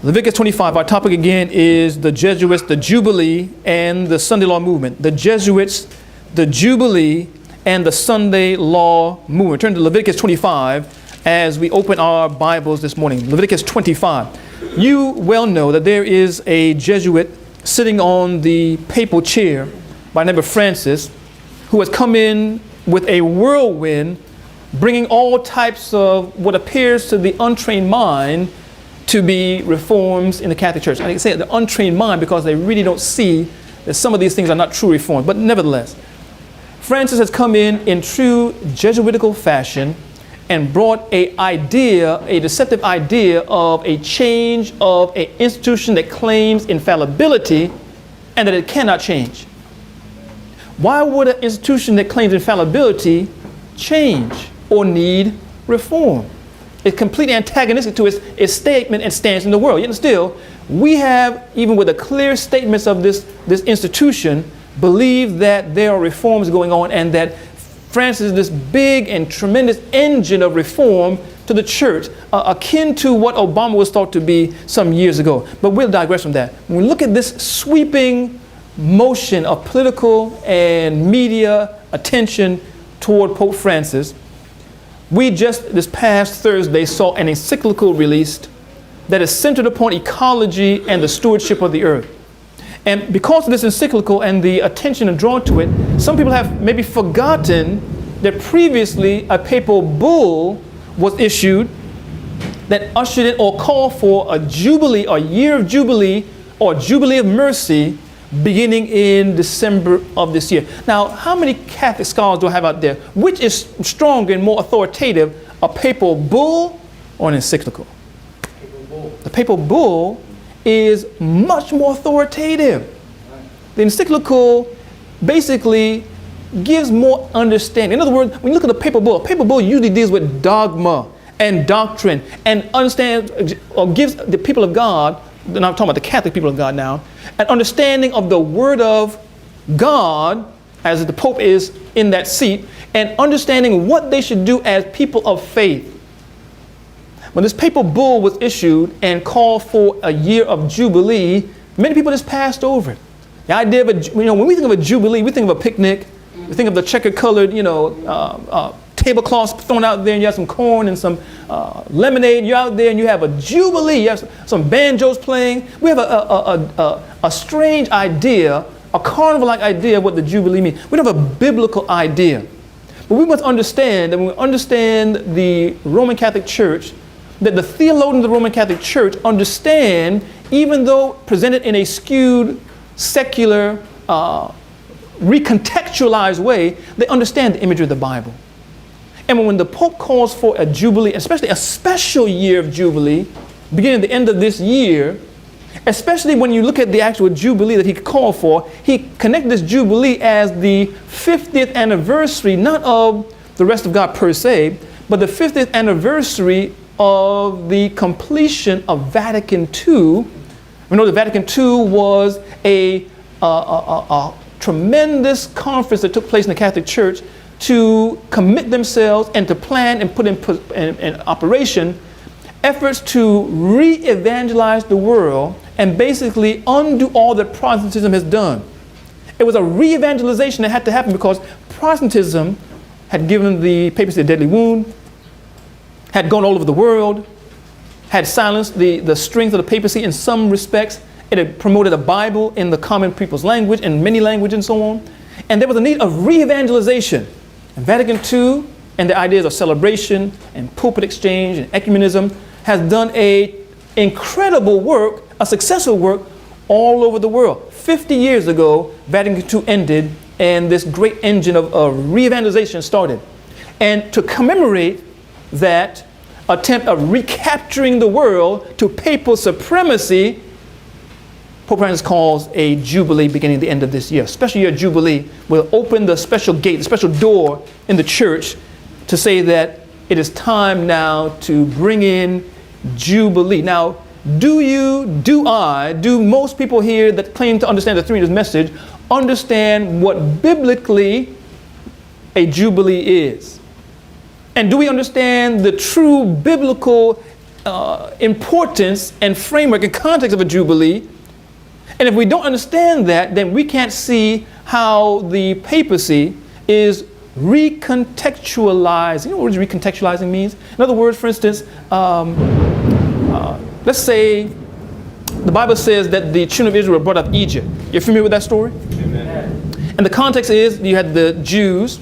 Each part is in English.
Leviticus 25, our topic again is the Jesuits, the Jubilee, and the Sunday Law movement. The Jesuits, the Jubilee, and the Sunday Law movement. Turn to Leviticus 25 as we open our Bibles this morning. Leviticus 25. You well know that there is a Jesuit sitting on the papal chair by the name of Francis, who has come in with a whirlwind, bringing all types of what appears to the untrained mind to be reforms in the Catholic Church. I say the untrained mind because they really don't see that some of these things are not true reforms. But nevertheless, Francis has come in true Jesuitical fashion and brought a deceptive idea of a change of an institution that claims infallibility and that it cannot change. Why would an institution that claims infallibility change or need reform? It's completely antagonistic to its statement and stance in the world. Yet still, we have, even with the clear statements of this institution, believe that there are reforms going on and that Francis is this big and tremendous engine of reform to the church, akin to what Obama was thought to be some years ago. But we'll digress from that. When we look at this sweeping motion of political and media attention toward Pope Francis, we just this past Thursday saw an encyclical released that is centered upon ecology and the stewardship of the earth. And because of this encyclical and the attention drawn to it, some people have maybe forgotten that previously a papal bull was issued that ushered in or called for a jubilee, a year of jubilee, or jubilee of mercy, beginning in December of this year. Now, how many Catholic scholars do I have out there? Which is stronger and more authoritative, a papal bull or an encyclical? The papal bull is much more authoritative. The encyclical basically gives more understanding. In other words, when you look at the papal bull usually deals with dogma and doctrine and understands or gives the people of God, and I'm talking about the Catholic people of God now, an understanding of the Word of God, as the Pope is in that seat, and understanding what they should do as people of faith. When this papal bull was issued and called for a year of jubilee, many people just passed over it. The idea of when we think of a jubilee, we think of a picnic. We think of the checkered-colored, tablecloths thrown out there, and you have some corn and some lemonade. You're out there and you have a jubilee. You have some banjos playing. We have a strange idea, a carnival-like idea of what the jubilee means. We don't have a biblical idea. But we must understand that when we understand the Roman Catholic Church, that the theologians of the Roman Catholic Church understand, even though presented in a skewed, secular, recontextualized way, they understand the imagery of the Bible. And when the Pope calls for a jubilee, especially a special year of jubilee, beginning at the end of this year, especially when you look at the actual jubilee that he called for, he connected this jubilee as the 50th anniversary, not of the rest of God per se, but the 50th anniversary of the completion of Vatican II. We know that Vatican II was a tremendous conference that took place in the Catholic Church to commit themselves and to plan and put in operation efforts to re-evangelize the world and basically undo all that Protestantism has done. It was a re-evangelization that had to happen because Protestantism had given the papacy a deadly wound, had gone all over the world, had silenced the strength of the papacy in some respects. It had promoted a Bible in the common people's language and many languages and so on. And there was a need of re-evangelization. And Vatican II and the ideas of celebration and pulpit exchange and ecumenism has done a incredible work, a successful work all over the world. 50 years ago, Vatican II ended and this great engine of re-evangelization started. And to commemorate that attempt of recapturing the world to papal supremacy, Pope Francis calls a jubilee beginning at the end of this year. Special year jubilee will open the special gate, the special door in the church to say that it is time now to bring in jubilee. Now, do most people here that claim to understand the Three Angels message understand what biblically a jubilee is? And do we understand the true biblical importance and framework and context of a Jubilee. And if we don't understand that, then we can't see how the papacy is recontextualizing. You know what recontextualizing means? In other words, for instance, let's say the Bible says that the children of Israel were brought out of Egypt. You're familiar with that story? Amen. And the context is you had the Jews,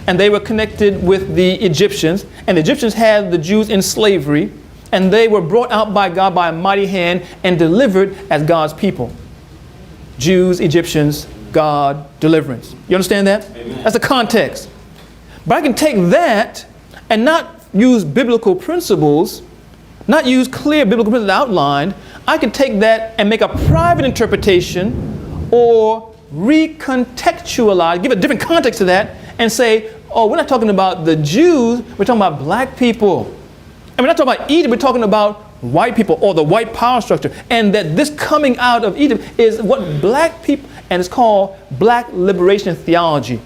and they were connected with the Egyptians, and the Egyptians had the Jews in slavery, and they were brought out by God by a mighty hand and delivered as God's people. Jews, Egyptians, God, deliverance. You understand that? Amen. That's the context. But I can take that and not use biblical principles, not use clear biblical principles outlined. I can take that and make a private interpretation or recontextualize, give a different context to that and say, oh, we're not talking about the Jews, we're talking about black people. And we're not talking about Egypt, we're talking about white people or the white power structure. And that this coming out of Egypt is what black people, and it's called black liberation theology.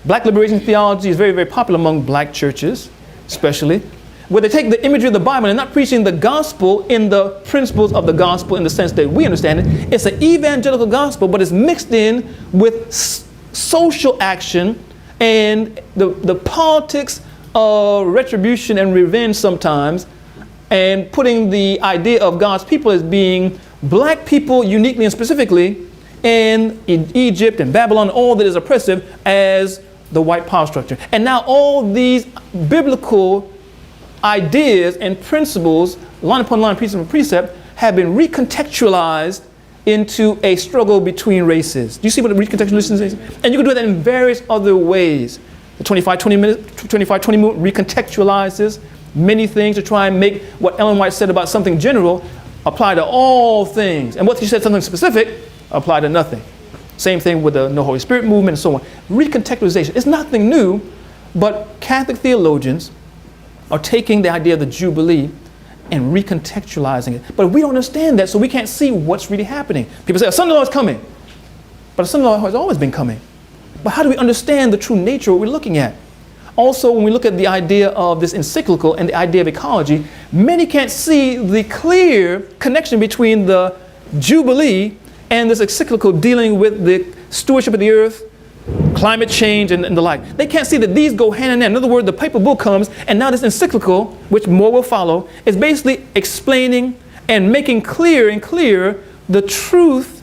Black liberation theology is very, very popular among black churches, especially, where they take the imagery of the Bible and not preaching the gospel in the principles of the gospel in the sense that we understand it. It's an evangelical gospel, but it's mixed in with social action and the politics of retribution and revenge sometimes, and putting the idea of God's people as being black people uniquely and specifically, and in Egypt and Babylon, all that is oppressive, as the white power structure. And now all these biblical ideas and principles, line upon line, precept upon precept, have been recontextualized into a struggle between races. Do you see what the recontextualization is? And you can do that in various other ways. The 25-20 movement recontextualizes many things to try and make what Ellen White said about something general apply to all things. And what she said something specific apply to nothing. Same thing with the No Holy Spirit movement and so on. Recontextualization. It's nothing new, but Catholic theologians are taking the idea of the Jubilee and recontextualizing it. But we don't understand that, so we can't see what's really happening. People say, a son-in-law is coming. But a son-in-law has always been coming. But how do we understand the true nature of what we're looking at? Also, when we look at the idea of this encyclical and the idea of ecology, many can't see the clear connection between the Jubilee and this encyclical dealing with the stewardship of the earth, climate change, and the like. They can't see that these go hand in hand. In other words, the papal bull comes, and now this encyclical, which more will follow, is basically explaining and making clear and clearer the truth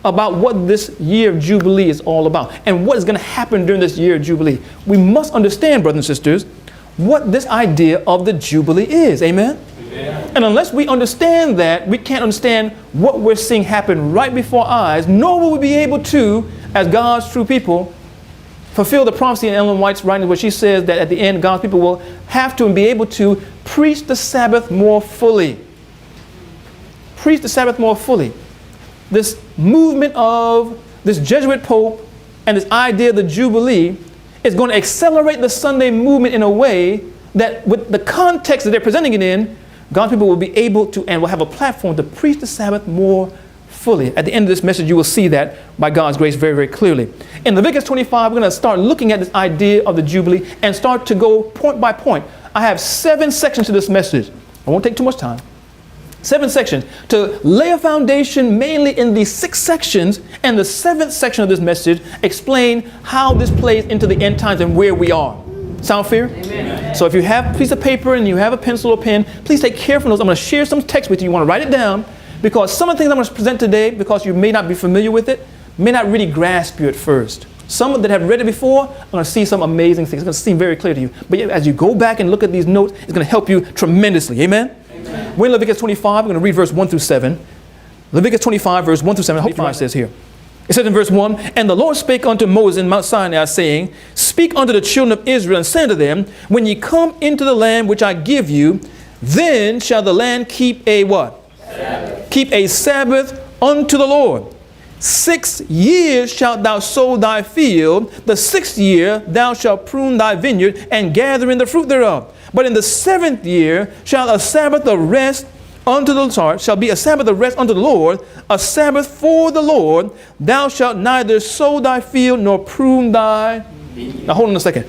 about what this year of Jubilee is all about and what is going to happen during this year of Jubilee. We must understand, brothers and sisters, what this idea of the Jubilee is. Amen? Amen. And unless we understand that, we can't understand what we're seeing happen right before our eyes, nor will we be able to, as God's true people, fulfill the prophecy in Ellen White's writing where she says that at the end, God's people will have to and be able to preach the Sabbath more fully. Preach the Sabbath more fully. This movement of this Jesuit Pope and this idea of the Jubilee is going to accelerate the Sunday movement in a way that with the context that they're presenting it in, God's people will be able to and will have a platform to preach the Sabbath more fully. At the end of this message, you will see that by God's grace very, very clearly. In Leviticus 25, we're going to start looking at this idea of the Jubilee and start to go point by point. I have 7 sections to this message. I won't take too much time. 7 sections to lay a foundation mainly in these 6 sections, and the 7th section of this message explain how this plays into the end times and where we are. Sound fair? Amen. So if you have a piece of paper and you have a pencil or pen, please take careful notes. I'm going to share some text with you. You want to write it down, because some of the things I'm going to present today, because you may not be familiar with it, may not really grasp you at first. Some that have read it before are going to see some amazing things. It's going to seem very clear to you. But as you go back and look at these notes, it's going to help you tremendously. Amen? We're in Leviticus 25. We're going to read verse 1 through 7. Leviticus 25, verse 1 through 7. I hope it says here. It says in verse 1, "And the Lord spake unto Moses in Mount Sinai, saying, Speak unto the children of Israel, and say unto them, When ye come into the land which I give you, then shall the land keep a" what? Sabbath. "Keep a Sabbath unto the Lord. 6 years shalt thou sow thy field, the 6th year thou shalt prune thy vineyard, and gather in the fruit thereof. But in the 7th year shall a Sabbath of rest unto the Lord, shall be a Sabbath of rest unto the Lord, a Sabbath for the Lord. Thou shalt neither sow thy field nor prune thy." Now hold on a second.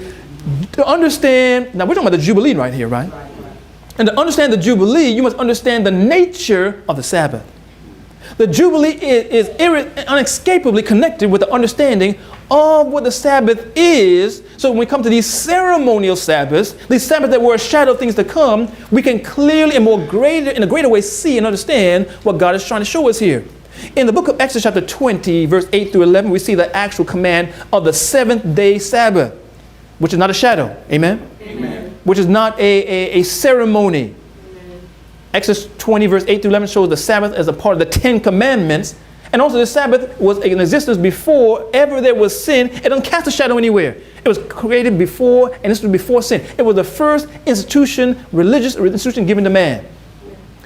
To understand, now we're talking about the Jubilee right here, right? And to understand the Jubilee, you must understand the nature of the Sabbath. The Jubilee is inescapably connected with the understanding of what the Sabbath is. So when we come to these ceremonial Sabbaths, these Sabbaths that were a shadow of things to come, we can clearly and in a greater way see and understand what God is trying to show us here. In the book of Exodus chapter 20, verse 8 through 11, we see the actual command of the seventh-day Sabbath, which is not a shadow. Amen? Amen. Which is not a ceremony. Exodus 20 verse 8 through 11 shows the Sabbath as a part of the Ten Commandments. And also the Sabbath was in existence before ever there was sin. It doesn't cast a shadow anywhere. It was created before, and this was before sin. It was the first institution, religious institution given to man.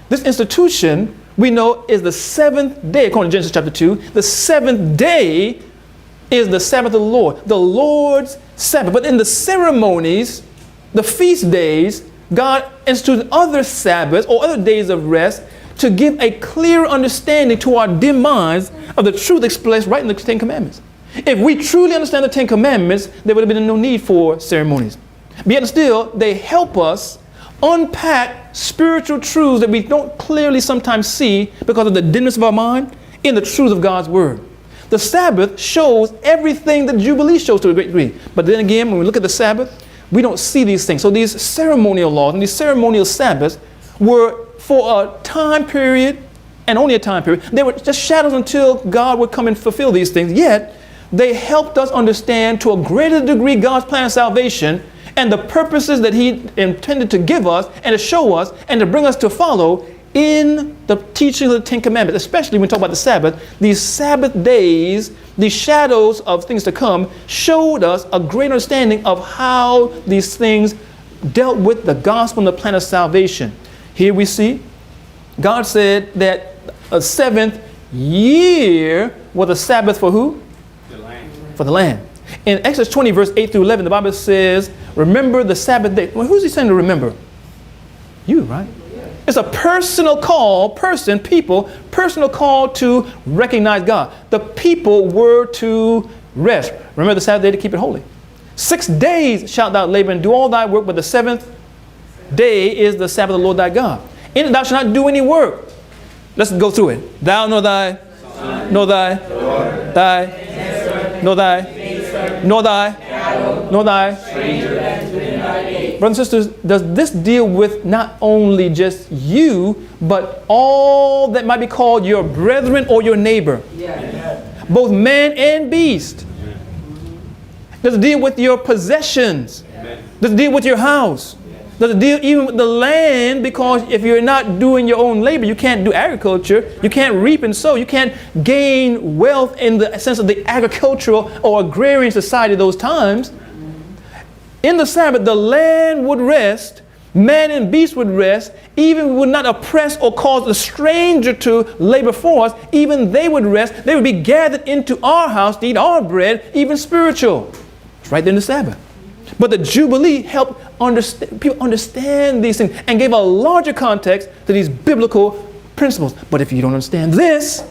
This institution, we know, is the seventh day, according to Genesis chapter 2. The seventh day is the Sabbath of the Lord's Sabbath. But in the ceremonies, the feast days, God instituted other Sabbaths or other days of rest to give a clear understanding to our dim minds of the truth expressed right in the Ten Commandments. If we truly understand the Ten Commandments, there would have been no need for ceremonies. But yet still, they help us unpack spiritual truths that we don't clearly sometimes see because of the dimness of our mind in the truth of God's Word. The Sabbath shows everything that Jubilee shows to a great degree. But then again, when we look at the Sabbath, we don't see these things. So these ceremonial laws and these ceremonial Sabbaths were for a time period and only a time period. They were just shadows until God would come and fulfill these things. Yet they helped us understand to a greater degree God's plan of salvation and the purposes that He intended to give us and to show us and to bring us to follow in the teaching of the Ten Commandments, especially when we talk about the Sabbath. These Sabbath days, these shadows of things to come, showed us a great understanding of how these things dealt with the gospel and the plan of salvation. Here we see God said that a seventh year was a Sabbath for who? The land. For the land. In Exodus 20, verse 8 through 11, the Bible says, remember the Sabbath day. Well, who's He saying to remember? You, right? It's a personal call, personal call to recognize God. The people were to rest. Remember the Sabbath day to keep it holy. 6 days shalt thou labor and do all thy work, but the seventh day is the Sabbath of the Lord thy God. In it thou shalt not do any work. Let's go through it. Thou nor thy, son, nor thy, daughter, thy, servant, nor thy, maidservant, nor thy, cattle, nor thy, stranger that is within thy gate. Brothers and sisters, does this deal with not only just you, but all that might be called your brethren or your neighbor? Yes. Both man and beast. Does it deal with your possessions? Amen. Does it deal with your house? Does it deal even with the land? Because if you're not doing your own labor, you can't do agriculture. You can't reap and sow. You can't gain wealth in the sense of the agricultural or agrarian society of those times. In the Sabbath, the land would rest, man and beast would rest, even would not oppress or cause a stranger to labor for us. Even they would rest. They would be gathered into our house to eat our bread, even spiritual. It's right there in the Sabbath. But the Jubilee helped people understand these things and gave a larger context to these biblical principles. But if you don't understand this,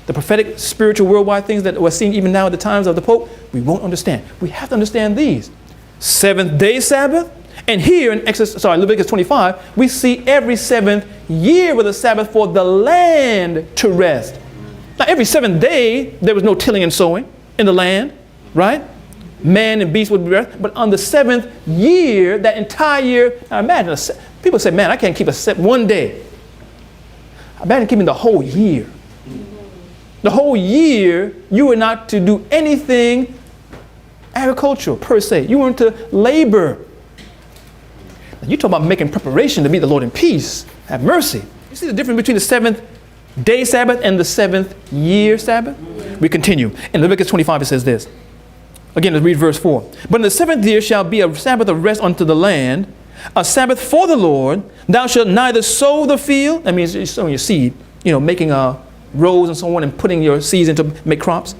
the prophetic, spiritual, worldwide things that we're seeing even now at the times of the Pope, we won't understand. We have to understand these. Seventh day Sabbath. And here in Leviticus 25, we see every seventh year was a Sabbath for the land to rest. Now, every seventh day, there was no tilling and sowing in the land, right? Man and beast would be rest. But on the seventh year, that entire year, now imagine, people say, man, I can't keep one day. Imagine keeping the whole year. The whole year, you were not to do anything agricultural per se. You weren't to labor. You talk about making preparation to meet the Lord in peace. Have mercy. You see the difference between the seventh day Sabbath and the seventh year Sabbath? We continue. In Leviticus 25, it says this. Again, let's read verse 4. But in the seventh year shall be a Sabbath of rest unto the land, a Sabbath for the Lord. Thou shalt neither sow the field, that means you're sowing your seed, making rows and so on and putting your seeds into make crops.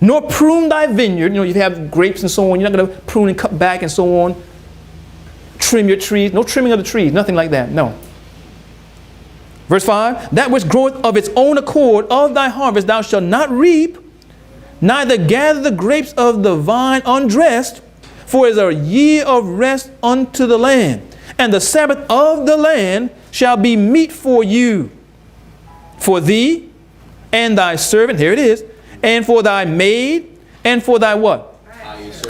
Nor prune thy vineyard. You have grapes and so on. You're not going to prune and cut back and so on. Trim your trees. No trimming of the trees. Nothing like that. No. Verse 5. That which groweth of its own accord of thy harvest thou shalt not reap, neither gather the grapes of the vine undressed, for it is a year of rest unto the land. And the Sabbath of the land shall be meat for you, for thee and thy servant, here it is, and for thy maid, and for thy what?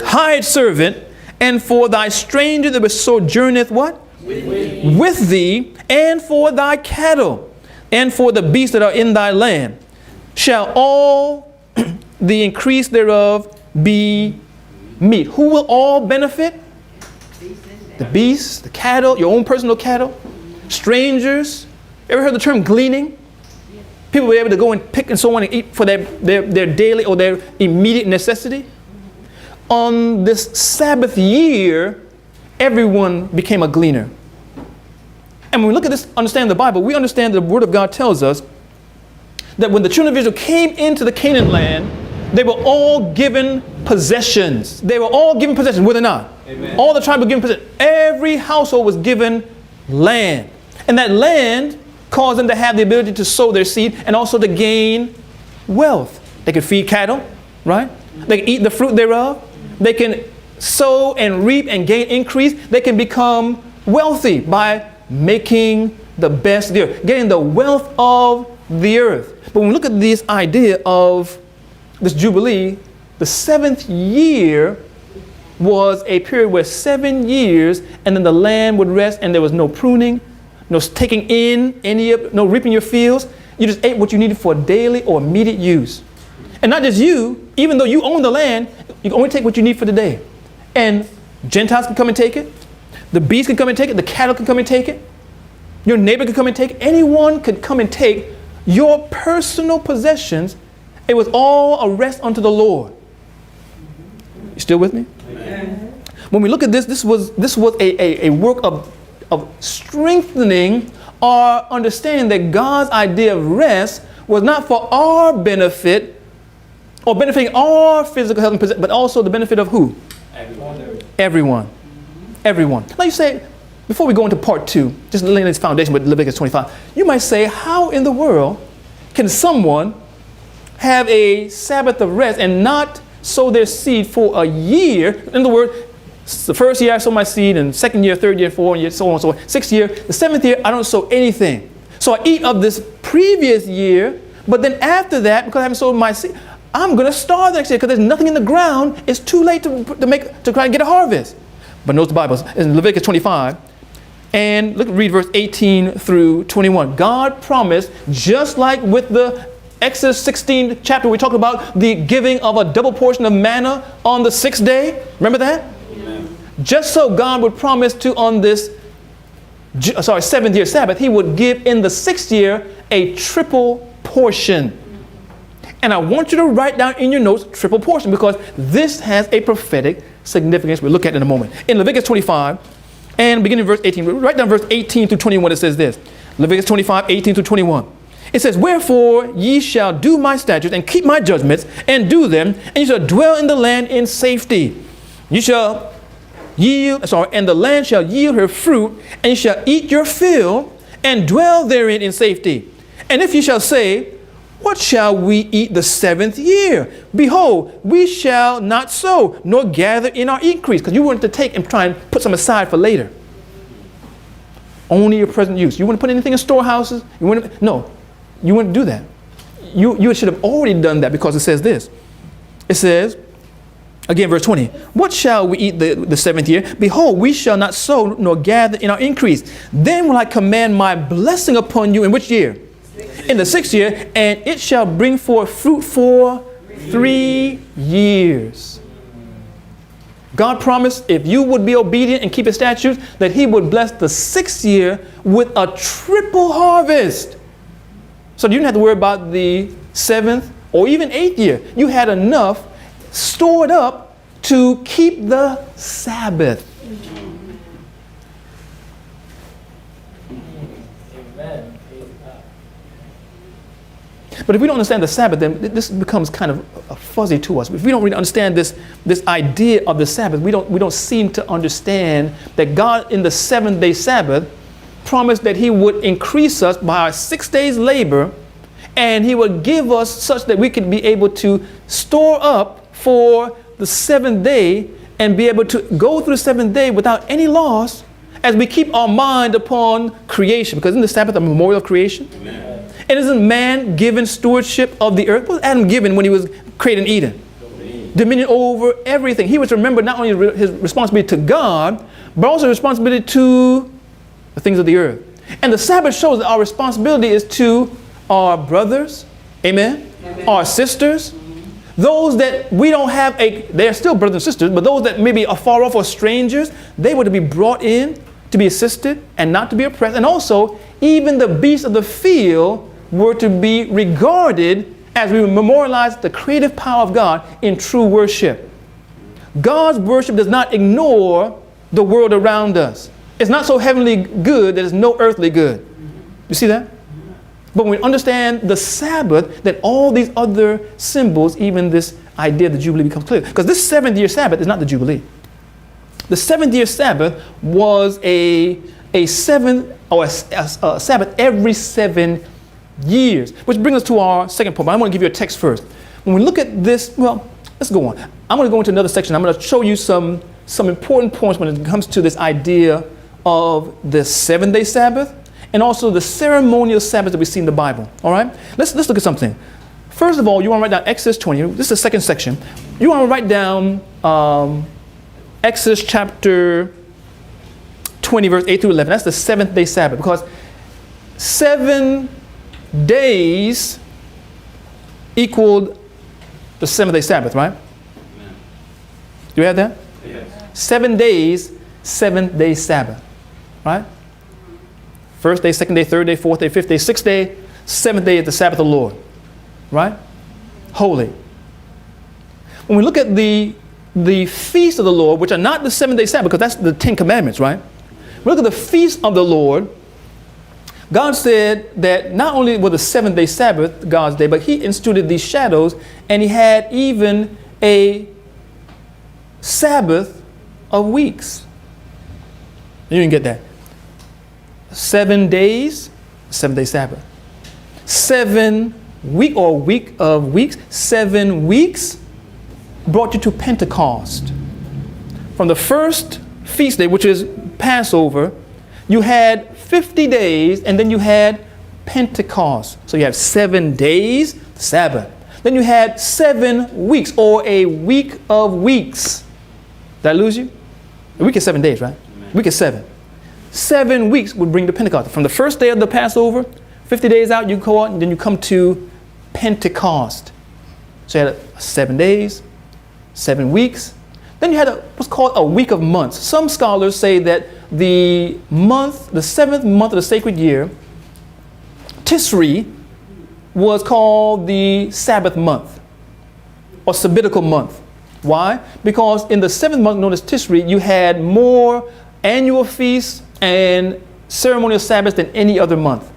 Hired servant, and for thy stranger that sojourneth what? With thee, and for thy cattle, and for the beasts that are in thy land, shall all the increase thereof be meat. Who will all benefit? The beasts, the cattle, your own personal cattle, strangers. Ever heard the term gleaning? People were able to go and pick and so on and eat for their daily or their immediate necessity. On this Sabbath year, everyone became a gleaner. And when we look at this, understand the Bible, we understand that the Word of God tells us that when the children of Israel came into the Canaan land, they were all given possessions. They were all given possessions, were they not? Amen. All the tribes were given possessions. Every household was given land. And that land caused them to have the ability to sow their seed and also to gain wealth. They could feed cattle, right? They can eat the fruit thereof. They can sow and reap and gain increase. They can become wealthy by making the best of the earth, getting the wealth of the earth. But when we look at this idea of this Jubilee, the 7th year was a period where 7 years and then the land would rest and there was no pruning, no taking in no reaping your fields. You just ate what you needed for daily or immediate use. And not just you, even though you own the land, you can only take what you need for the day. And Gentiles can come and take it. The beasts can come and take it. The cattle can come and take it. Your neighbor can come and take it. Anyone could come and take your personal possessions. It was all a rest unto the Lord. You still with me? Amen. When we look at this, this was a work of strengthening our understanding that God's idea of rest was not for our benefit or benefiting our physical health and possession, but also the benefit of who? Everyone. Everyone. Now you say, before we go into part 2, just laying this foundation with Leviticus 25, you might say, how in the world can someone have a Sabbath of rest and not sow their seed for a year? In other words, the first year I sow my seed, and second year, third year, fourth year, so on and so on. 6th year, the 7th year, I don't sow anything. So I eat of this previous year, but then after that, because I haven't sowed my seed, I'm going to starve next year because there's nothing in the ground. It's too late to try and get a harvest. But notice the Bible in Leviticus 25, and read verse 18 through 21. God promised, just like with the Exodus 16 chapter, we talked about the giving of a double portion of manna on the 6th day. Remember that? Amen. Just so God would promise to on this 7th year Sabbath, he would give in the 6th year a triple portion. And I want you to write down in your notes triple portion because this has a prophetic significance we'll look at in a moment. In Leviticus 25 and beginning verse 18, write down verse 18 through 21. It says this, Leviticus 25, 18 through 21. It says, wherefore ye shall do my statutes and keep my judgments and do them, and you shall dwell in the land in safety. You shall and the land shall yield her fruit, and you shall eat your fill and dwell therein in safety. And if ye shall say, what shall we eat the 7th year? Behold, we shall not sow, nor gather in our increase. Because you wanted to take and try and put some aside for later. Only your present use. You wouldn't put anything in storehouses. No, you wouldn't do that. You should have already done that because it says this. It says, again, verse 20. What shall we eat the 7th year? Behold, we shall not sow, nor gather in our increase. Then will I command my blessing upon you in which year? In the 6th year, and it shall bring forth fruit for 3 years. God promised if you would be obedient and keep his statutes, that he would bless the 6th year with a triple harvest. So you didn't have to worry about the 7th or even 8th year. You had enough stored up to keep the Sabbath. Amen. But if we don't understand the Sabbath, then this becomes kind of fuzzy to us. If we don't really understand this idea of the Sabbath, we don't seem to understand that God in the 7th-day Sabbath promised that he would increase us by our 6 days' labor, and he would give us such that we could be able to store up for the 7th day and be able to go through the 7th day without any loss as we keep our mind upon creation, because isn't the Sabbath a memorial of creation? Amen. And isn't man given stewardship of the earth? What was Adam given when he was created in Eden? Dominion over everything. He was to remember not only his responsibility to God, but also responsibility to the things of the earth. And the Sabbath shows that our responsibility is to our brothers, amen, our sisters, those that we don't have they're still brothers and sisters, but those that maybe are far off or strangers, they were to be brought in to be assisted and not to be oppressed. And also, even the beasts of the field were to be regarded as we memorialize the creative power of God in true worship. God's worship does not ignore the world around us. It's not so heavenly good that there's no earthly good. You see that? But when we understand the Sabbath, then all these other symbols, even this idea of the Jubilee becomes clear. Because this 7th-year Sabbath is not the Jubilee. The 7th-year Sabbath was a Sabbath every 7 years. Which brings us to our second point. But I want to give you a text first. When we look at this, well, let's go on. I'm going to go into another section. I'm going to show you some important points when it comes to this idea of the 7th-day Sabbath and also the ceremonial Sabbath that we see in the Bible. All right? Let's look at something. First of all, you want to write down Exodus 20. This is the second section. You want to write down Exodus chapter 20, verse 8 through 11. That's the 7th-day Sabbath, because 7 days equaled the 7th-day Sabbath, right? Amen. Do you have that? Yes. 7 days, 7th-day Sabbath, right? First day, second day, third day, fourth day, fifth day, sixth day, 7th day is the Sabbath of the Lord, right? Holy. When we look at the feasts of the Lord, which are not the 7th-day Sabbath, because that's the 10 Commandments, right? We look at the feasts of the Lord. God said that not only was the 7th-day Sabbath God's day, but he instituted these shadows, and he had even a Sabbath of weeks. You didn't get that. 7 days, 7th-day Sabbath. 7 week or week of weeks, 7 weeks brought you to Pentecost. From the first feast day, which is Passover, you had 50 days, and then you had Pentecost. So you have 7 days, Sabbath. Then you had 7 weeks, or a week of weeks. Did I lose you? A week is 7 days, right? Amen. Week is 7. 7 weeks would bring to Pentecost. From the first day of the Passover, 50 days out, you go out, and then you come to Pentecost. So you had 7 days, 7 weeks. Then you had what's called a week of months. Some scholars say that the 7th month of the sacred year, Tisri, was called the Sabbath month or Sabbatical month. Why? Because in the 7th month, known as Tisri, you had more annual feasts and ceremonial Sabbaths than any other month.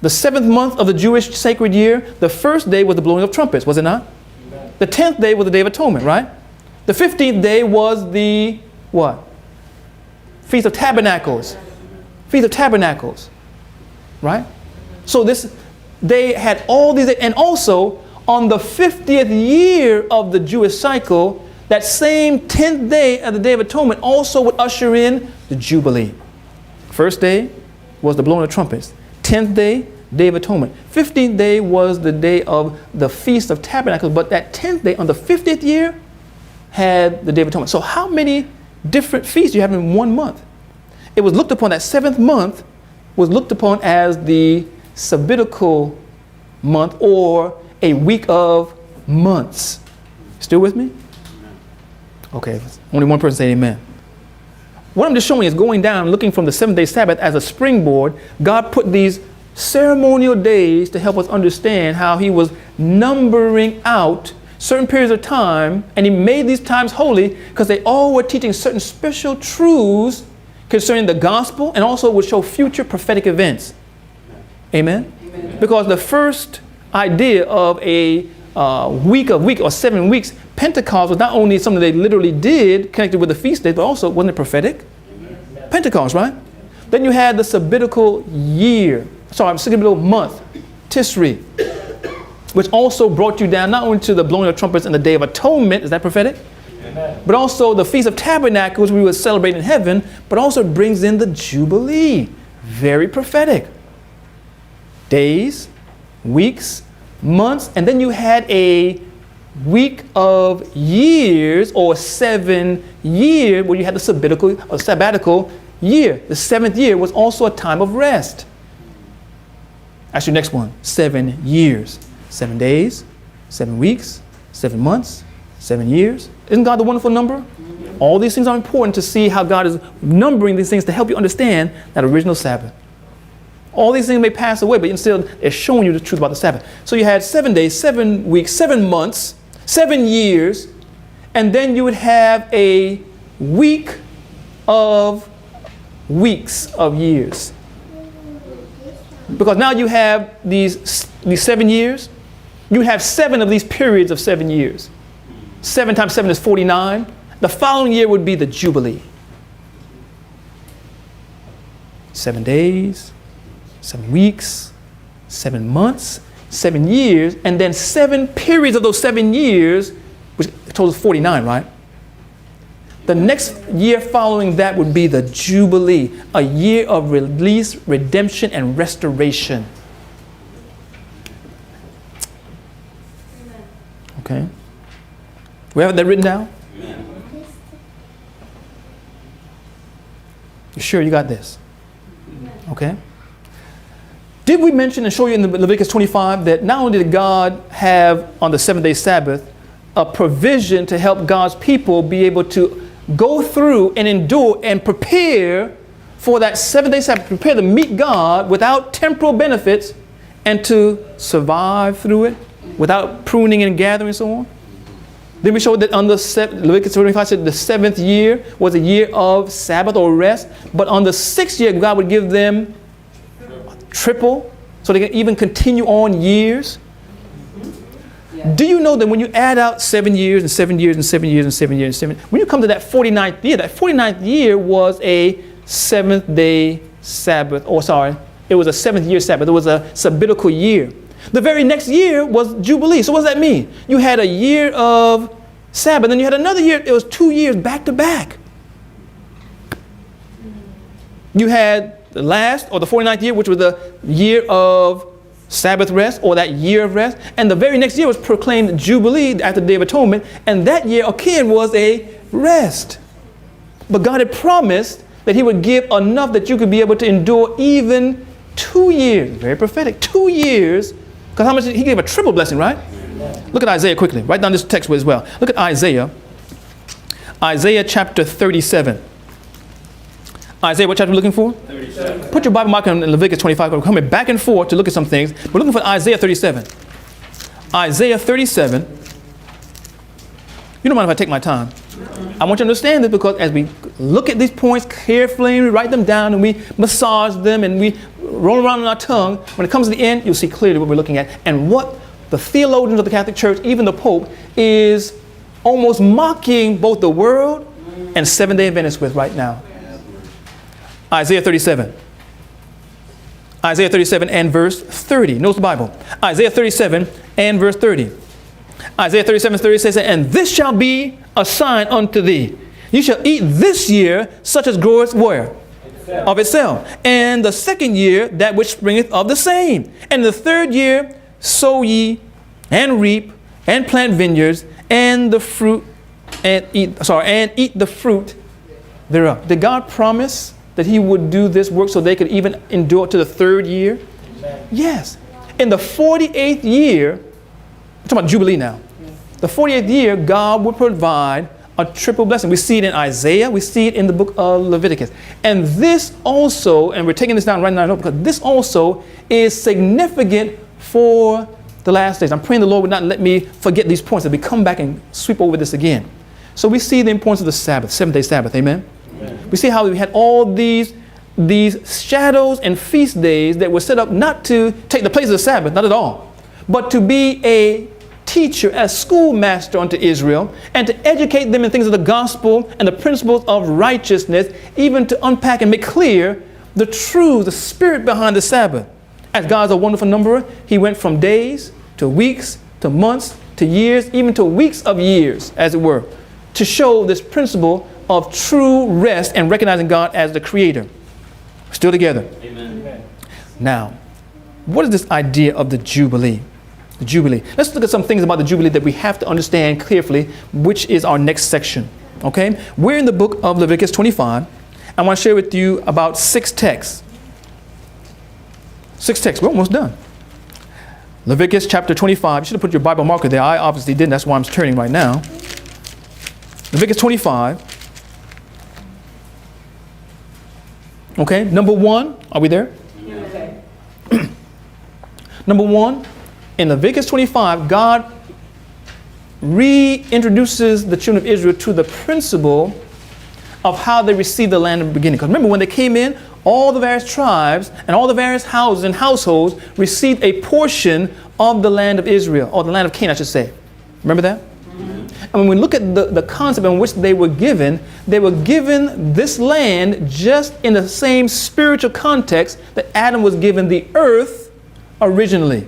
The 7th month of the Jewish sacred year, the first day was the blowing of trumpets, was it not? Amen. The 10th day was the Day of Atonement, right? The 15th day was the what? Feast of Tabernacles. Feast of Tabernacles, right? So they had all these, and also on the 50th year of the Jewish cycle, that same 10th day of the Day of Atonement also would usher in the Jubilee. First day was the blowing of trumpets. 10th day, Day of Atonement. 15th day was the day of the Feast of Tabernacles, but that 10th day on the 50th year had the Day of Atonement. So how many different feasts do you have in 1 month? It was looked upon, that 7th month was looked upon as the Sabbatical month, or a week of months. Still with me? Okay, only one person say amen. What I'm just showing is going down, looking from the 7th-day Sabbath as a springboard. God put these ceremonial days to help us understand how he was numbering out certain periods of time, and he made these times holy because they all were teaching certain special truths concerning the gospel, and also would show future prophetic events. Amen? Amen. Because the first idea of a week or 7 weeks, Pentecost, was not only something they literally did connected with the feast days, but also, wasn't it prophetic? Amen. Pentecost, right? Then you had the Sabbatical Sabbatical month, Tisri, which also brought you down not only to the blowing of trumpets and the Day of Atonement. Is that prophetic? But also the Feast of Tabernacles we would celebrate in heaven, but also it brings in the Jubilee. Very prophetic. Days, weeks, months, and then you had a week of years, or 7 years, where you had the sabbatical year. The 7th year was also a time of rest. Actually, next one, 7 years. 7 days, 7 weeks, 7 months, 7 years. Isn't God the wonderful number? All these things are important to see how God is numbering these things to help you understand that original Sabbath. All these things may pass away, but still they're showing you the truth about the Sabbath. So you had 7 days, 7 weeks, 7 months, 7 years, and then you would have a week of weeks of years. Because now you have these 7 years. You have 7 of these periods of 7 years. 7 times 7 is 49. The following year would be the Jubilee. 7 days, 7 weeks, 7 months, 7 years, and then 7 periods of those 7 years, which totals 49, right? The next year following that would be the Jubilee, a year of release, redemption, and restoration. Okay. We have that written down? You sure you got this? Okay. Did we mention and show you in the Leviticus 25 that not only did God have on the 7th-day Sabbath a provision to help God's people be able to go through and endure and prepare for that 7th-day Sabbath, prepare to meet God without temporal benefits and to survive through it without pruning and gathering and so on? Then we showed that on the Leviticus 25 said the 7th year was a year of Sabbath or rest, but on the 6th year God would give them triple so they can even continue on years. Yeah. Do you know that when you add out 7 years and 7 years and 7 years and 7 years and 7, when you come to that 49th year, that 49th year was a 7th-day Sabbath, it was a 7th year Sabbath. It was a sabbatical year. The very next year was Jubilee. So what does that mean? You had a year of Sabbath, then you had another year. It was 2 years back to back. You had the last, or the 49th year, which was the year of Sabbath rest, or that year of rest. And the very next year was proclaimed Jubilee after the Day of Atonement. And that year, again, was a rest. But God had promised that he would give enough that you could be able to endure even 2 years. Very prophetic. 2 years. Because how much? He gave a triple blessing, right? Look at Isaiah quickly. Write down this text as well. Look at Isaiah. Isaiah chapter 37. Isaiah, what chapter are we looking for? 37. Put your Bible marker in Leviticus 25. We're coming back and forth to look at some things. We're looking for Isaiah 37. Isaiah 37. You don't mind if I take my time? I want you to understand this, because as we look at these points carefully, and we write them down and we massage them and we roll around in our tongue, when it comes to the end, you'll see clearly what we're looking at and what the theologians of the Catholic Church, even the Pope, is almost mocking both the world and Seventh-day Adventists with right now. Isaiah 37. Isaiah 37 and verse 30. Notice the Bible. Isaiah 37 and verse 30. Isaiah 37:30 says, "And this shall be a sign unto thee. You shall eat this year such as groweth where? Of itself. And the 2nd year that which springeth of the same. And the 3rd year sow ye and reap and plant vineyards and the fruit and eat the fruit thereof." Did God promise that he would do this work so they could even endure to the 3rd year? Amen. Yes. In the 48th year, we're talking about Jubilee now. The 48th year, God would provide a triple blessing. We see it in Isaiah. We see it in the book of Leviticus. And this also, and we're taking this down right now because this also is significant for the last days. I'm praying the Lord would not let me forget these points, that we come back and sweep over this again. So we see the importance of the Sabbath, 7th-day Sabbath. Amen? Amen. We see how we had all these shadows and feast days that were set up not to take the place of the Sabbath, not at all, but to be a teacher, as schoolmaster unto Israel, and to educate them in things of the gospel and the principles of righteousness, even to unpack and make clear the truth, the spirit behind the Sabbath. As God's a wonderful numberer, he went from days to weeks to months to years, even to weeks of years, as it were, to show this principle of true rest and recognizing God as the creator. Still together. Amen. Now, what is this idea of the Jubilee? The Jubilee. Let's look at some things about the Jubilee that we have to understand carefully, which is our next section. Okay? We're in the book of Leviticus 25. I want to share with you about 6 texts. 6 texts. We're almost done. Leviticus chapter 25. You should have put your Bible marker there. I obviously didn't. That's why I'm turning right now. Leviticus 25. Okay, number 1. Are we there? Okay. Number 1, in Leviticus 25, God reintroduces the children of Israel to the principle of how they received the land in the beginning. Because remember, when they came in, all the various tribes and all the various houses and households received a portion of the land of Israel, or the land of Canaan, I should say. Remember that? And when we look at the concept in which they were given this land just in the same spiritual context that Adam was given the earth originally.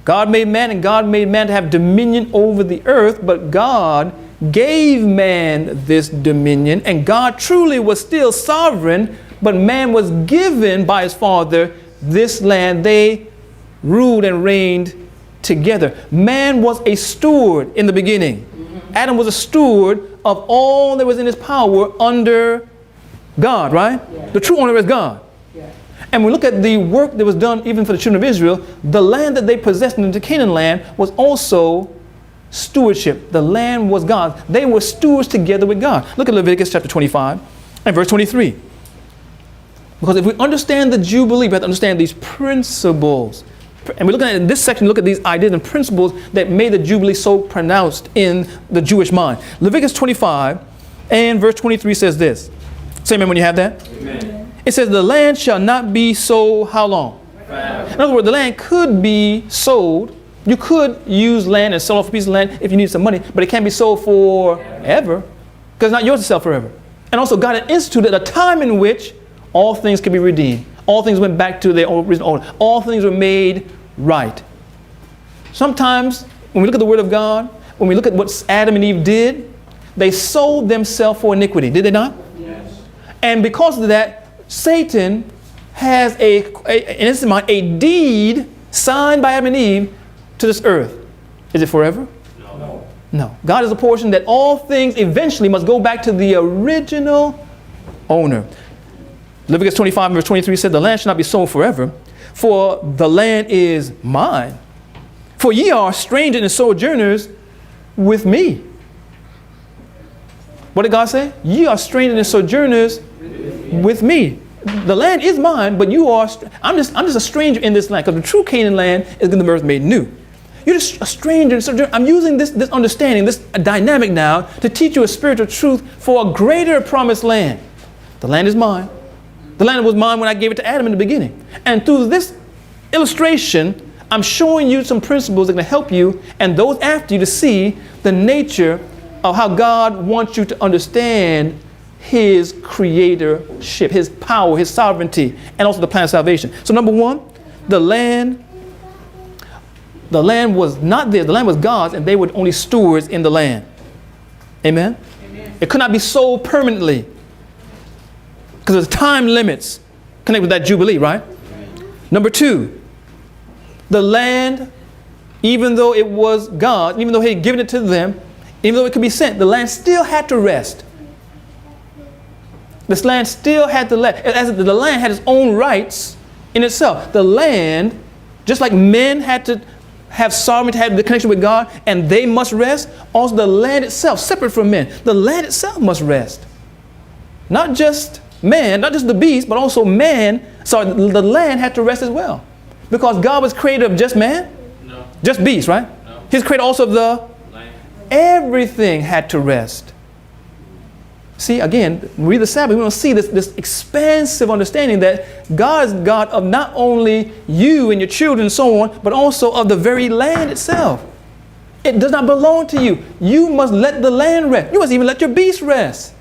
God made man, and God made man to have dominion over the earth, but God gave man this dominion, and God truly was still sovereign, but man was given by his father this land. They ruled and reigned together. Man was a steward in the beginning. Adam was a steward of all that was in his power under God, right? Yeah. The true owner is God. Yeah. And we look at the work that was done even for the children of Israel. The land that they possessed in the Canaan land was also stewardship. The land was God. They were stewards together with God. Look at Leviticus chapter 25 and verse 23. Because if we understand the Jubilee, we have to understand these principles. And we're looking at in this section, look at these ideas and principles that made the Jubilee so pronounced in the Jewish mind. Leviticus 25 and verse 23 says this. Say amen when you have that. Amen. It says, the land shall not be sold how long? Forever. In other words, the land could be sold. You could use land and sell off a piece of land if you need some money, but it can't be sold forever because it's not yours to sell forever. And also God had instituted a time in which all things could be redeemed. All things went back to their original owner. All things were made right. Sometimes when we look at the Word of God, when we look at what Adam and Eve did, they sold themselves for iniquity. Did they not? Yes. And because of that, Satan has in his mind, a deed signed by Adam and Eve to this earth. Is it forever? No. No. God is a portion that all things eventually must go back to the original owner. Leviticus 25 verse 23 said, the land shall not be sold forever, for the land is mine. For ye are strangers and sojourners with me. What did God say? Ye are strangers and sojourners with me. The land is mine, but you are, I'm just a stranger in this land, because the true Canaan land is going to be earth made new. You're just a stranger and sojourner. I'm using this understanding, this dynamic now, to teach you a spiritual truth for a greater promised land. The land is mine. The land was mine when I gave it to Adam in the beginning. And through this illustration, I'm showing you some principles that are going to help you and those after you to see the nature of how God wants you to understand his creatorship, his power, his sovereignty, and also the plan of salvation. So number 1, the land was not theirs. The land was God's, and they were only stewards in the land. Amen? Amen. It could not be sold permanently, because there's time limits connected with that Jubilee, right? Number 2, the land, even though it was God, even though he had given it to them, even though it could be sent, the land still had to rest. This land still had to rest. As the land had its own rights in itself. The land, just like men had to have sovereignty, have the connection with God, and they must rest, also the land itself, separate from men, the land itself must rest. Not just man, not just the beast, but also man. So the land had to rest as well. Because God was creator of just man? No. Just beast, right? No. He's creator also of the land. Everything had to rest. See, again, read the Sabbath, we want to see this expansive understanding that God is God of not only you and your children and so on, but also of the very land itself. It does not belong to you. You must let the land rest. You must even let your beast rest.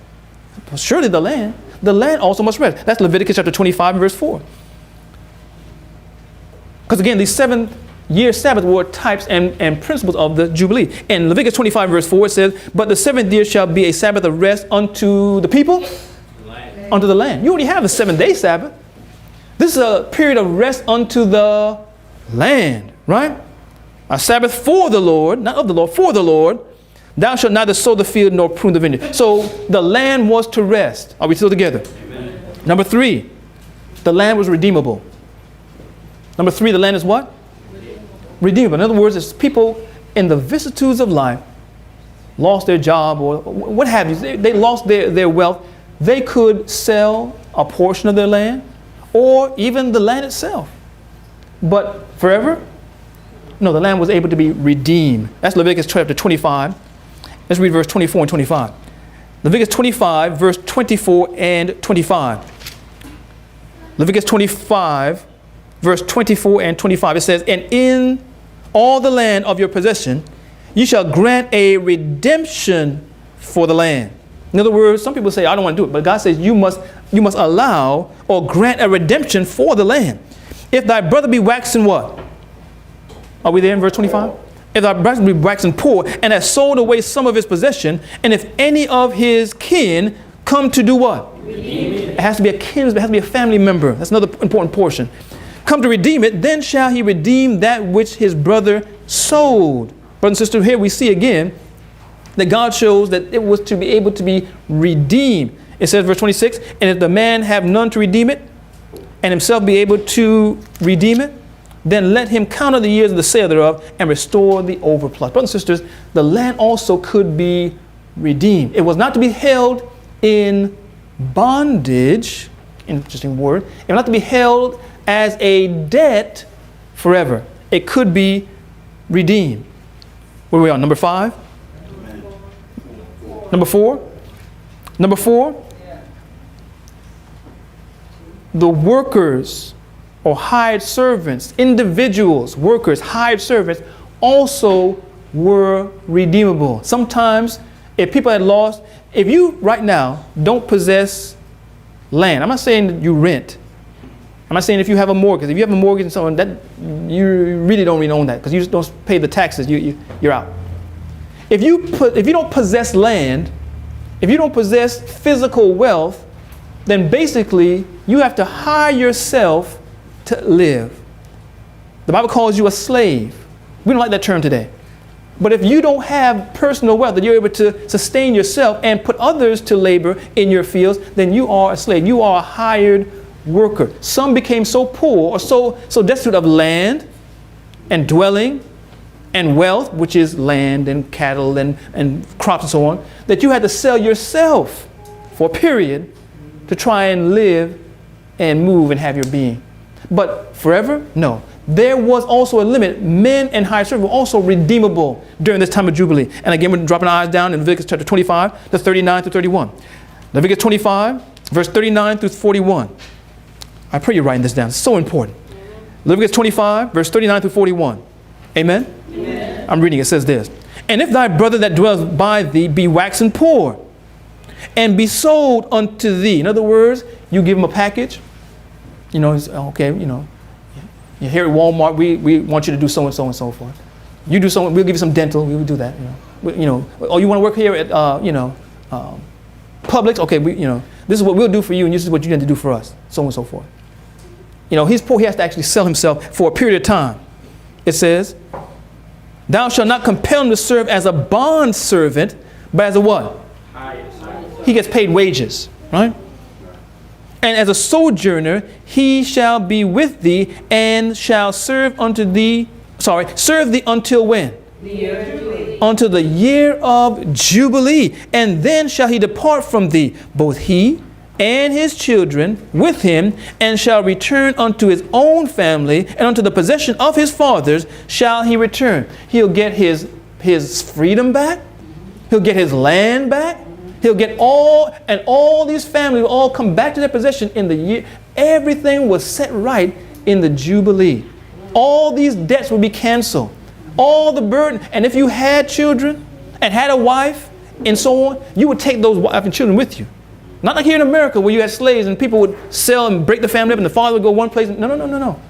Surely the land also must rest. That's Leviticus chapter 25 verse 4. Because again, these 7 year Sabbath were types and principles of the Jubilee. In Leviticus 25 verse 4 it says, but the seventh year shall be a Sabbath of rest unto the people, unto the land. You already have a 7-day Sabbath. This is a period of rest unto the land, right? A Sabbath for the Lord, not of the Lord, for the Lord. Thou shalt neither sow the field nor prune the vineyard. So the land was to rest. Are we still together? Amen. Number 3, the land was redeemable. Number 3, the land is what? Redeemable. In other words, it's people in the vicissitudes of life lost their job or what have you. They lost their wealth. They could sell a portion of their land or even the land itself. But forever? No, the land was able to be redeemed. That's Leviticus chapter 25. Let's read verse 24 and 25. Leviticus 25, verse 24 and 25. Leviticus 25, verse 24 and 25. It says, and in all the land of your possession, you shall grant a redemption for the land. In other words, some people say, I don't want to do it. But God says you must allow or grant a redemption for the land. If thy brother be waxen what? Are we there in verse 25? If thy brother be waxen poor and has sold away some of his possession, and if any of his kin come to do what? Redeem it. It has to be a kin, it has to be a family member. That's another important portion. Come to redeem it, then shall he redeem that which his brother sold. Brothers and sisters, here we see again that God shows that it was to be able to be redeemed. It says, verse 26, and if the man have none to redeem it, and himself be able to redeem it, then let him count the years of the sale thereof and restore the overplus. Brothers and sisters, the land also could be redeemed. It was not to be held in bondage, interesting word. It was not to be held as a debt forever. It could be redeemed. Where are we on? Number 5? Number 4? Number 4? The workers or hired servants, individuals, workers, hired servants also were redeemable. Sometimes if people had lost, if you right now don't possess land, I'm not saying that you rent. I'm not saying if you have a mortgage. If you have a mortgage and so on, that you really don't own that because you just don't pay the taxes. You're out. If you don't possess land, if you don't possess physical wealth, then basically you have to hire yourself to live. The Bible calls you a slave. We don't like that term today. But if you don't have personal wealth that you're able to sustain yourself and put others to labor in your fields, then you are a slave. You are a hired worker. Some became so poor or so destitute of land and dwelling and wealth, which is land and cattle and crops and so on, that you had to sell yourself for a period to try and live and move and have your being. But forever? No. There was also a limit. Men and hired servants were also redeemable during this time of Jubilee. And again, we're dropping our eyes down in Leviticus chapter 25 to 39 to 31. Leviticus 25, verse 39 through 41. I pray you're writing this down. It's so important. Leviticus 25, verse 39 through 41. Amen? Amen. I'm reading. It says this. And if thy brother that dwells by thee be waxen poor, and be sold unto thee. In other words, you give him a package. You know, okay, you know, you're here at Walmart, we want you to do so and so and so forth. You do so, we'll give you some dental, we will do that, you know. Oh, you want to work here at, Publix? Okay, this is what we'll do for you and this is what you need to do for us, so on and so forth. You know, he's poor, he has to actually sell himself for a period of time. It says, thou shalt not compel him to serve as a bond servant, but as a what? He gets paid wages, right? And as a sojourner, he shall be with thee and shall serve thee until when? The year of Jubilee. Until the year of Jubilee. And then shall he depart from thee, both he and his children with him, and shall return unto his own family, and unto the possession of his fathers shall he return. He'll get his freedom back. He'll get his land back. He'll get all these families will all come back to their possession in the year. Everything was set right in the Jubilee. All these debts will be canceled. All the burden. And if you had children and had a wife and so on, you would take those wife and children with you. Not like here in America where you had slaves and people would sell and break the family up and the father would go one place. No.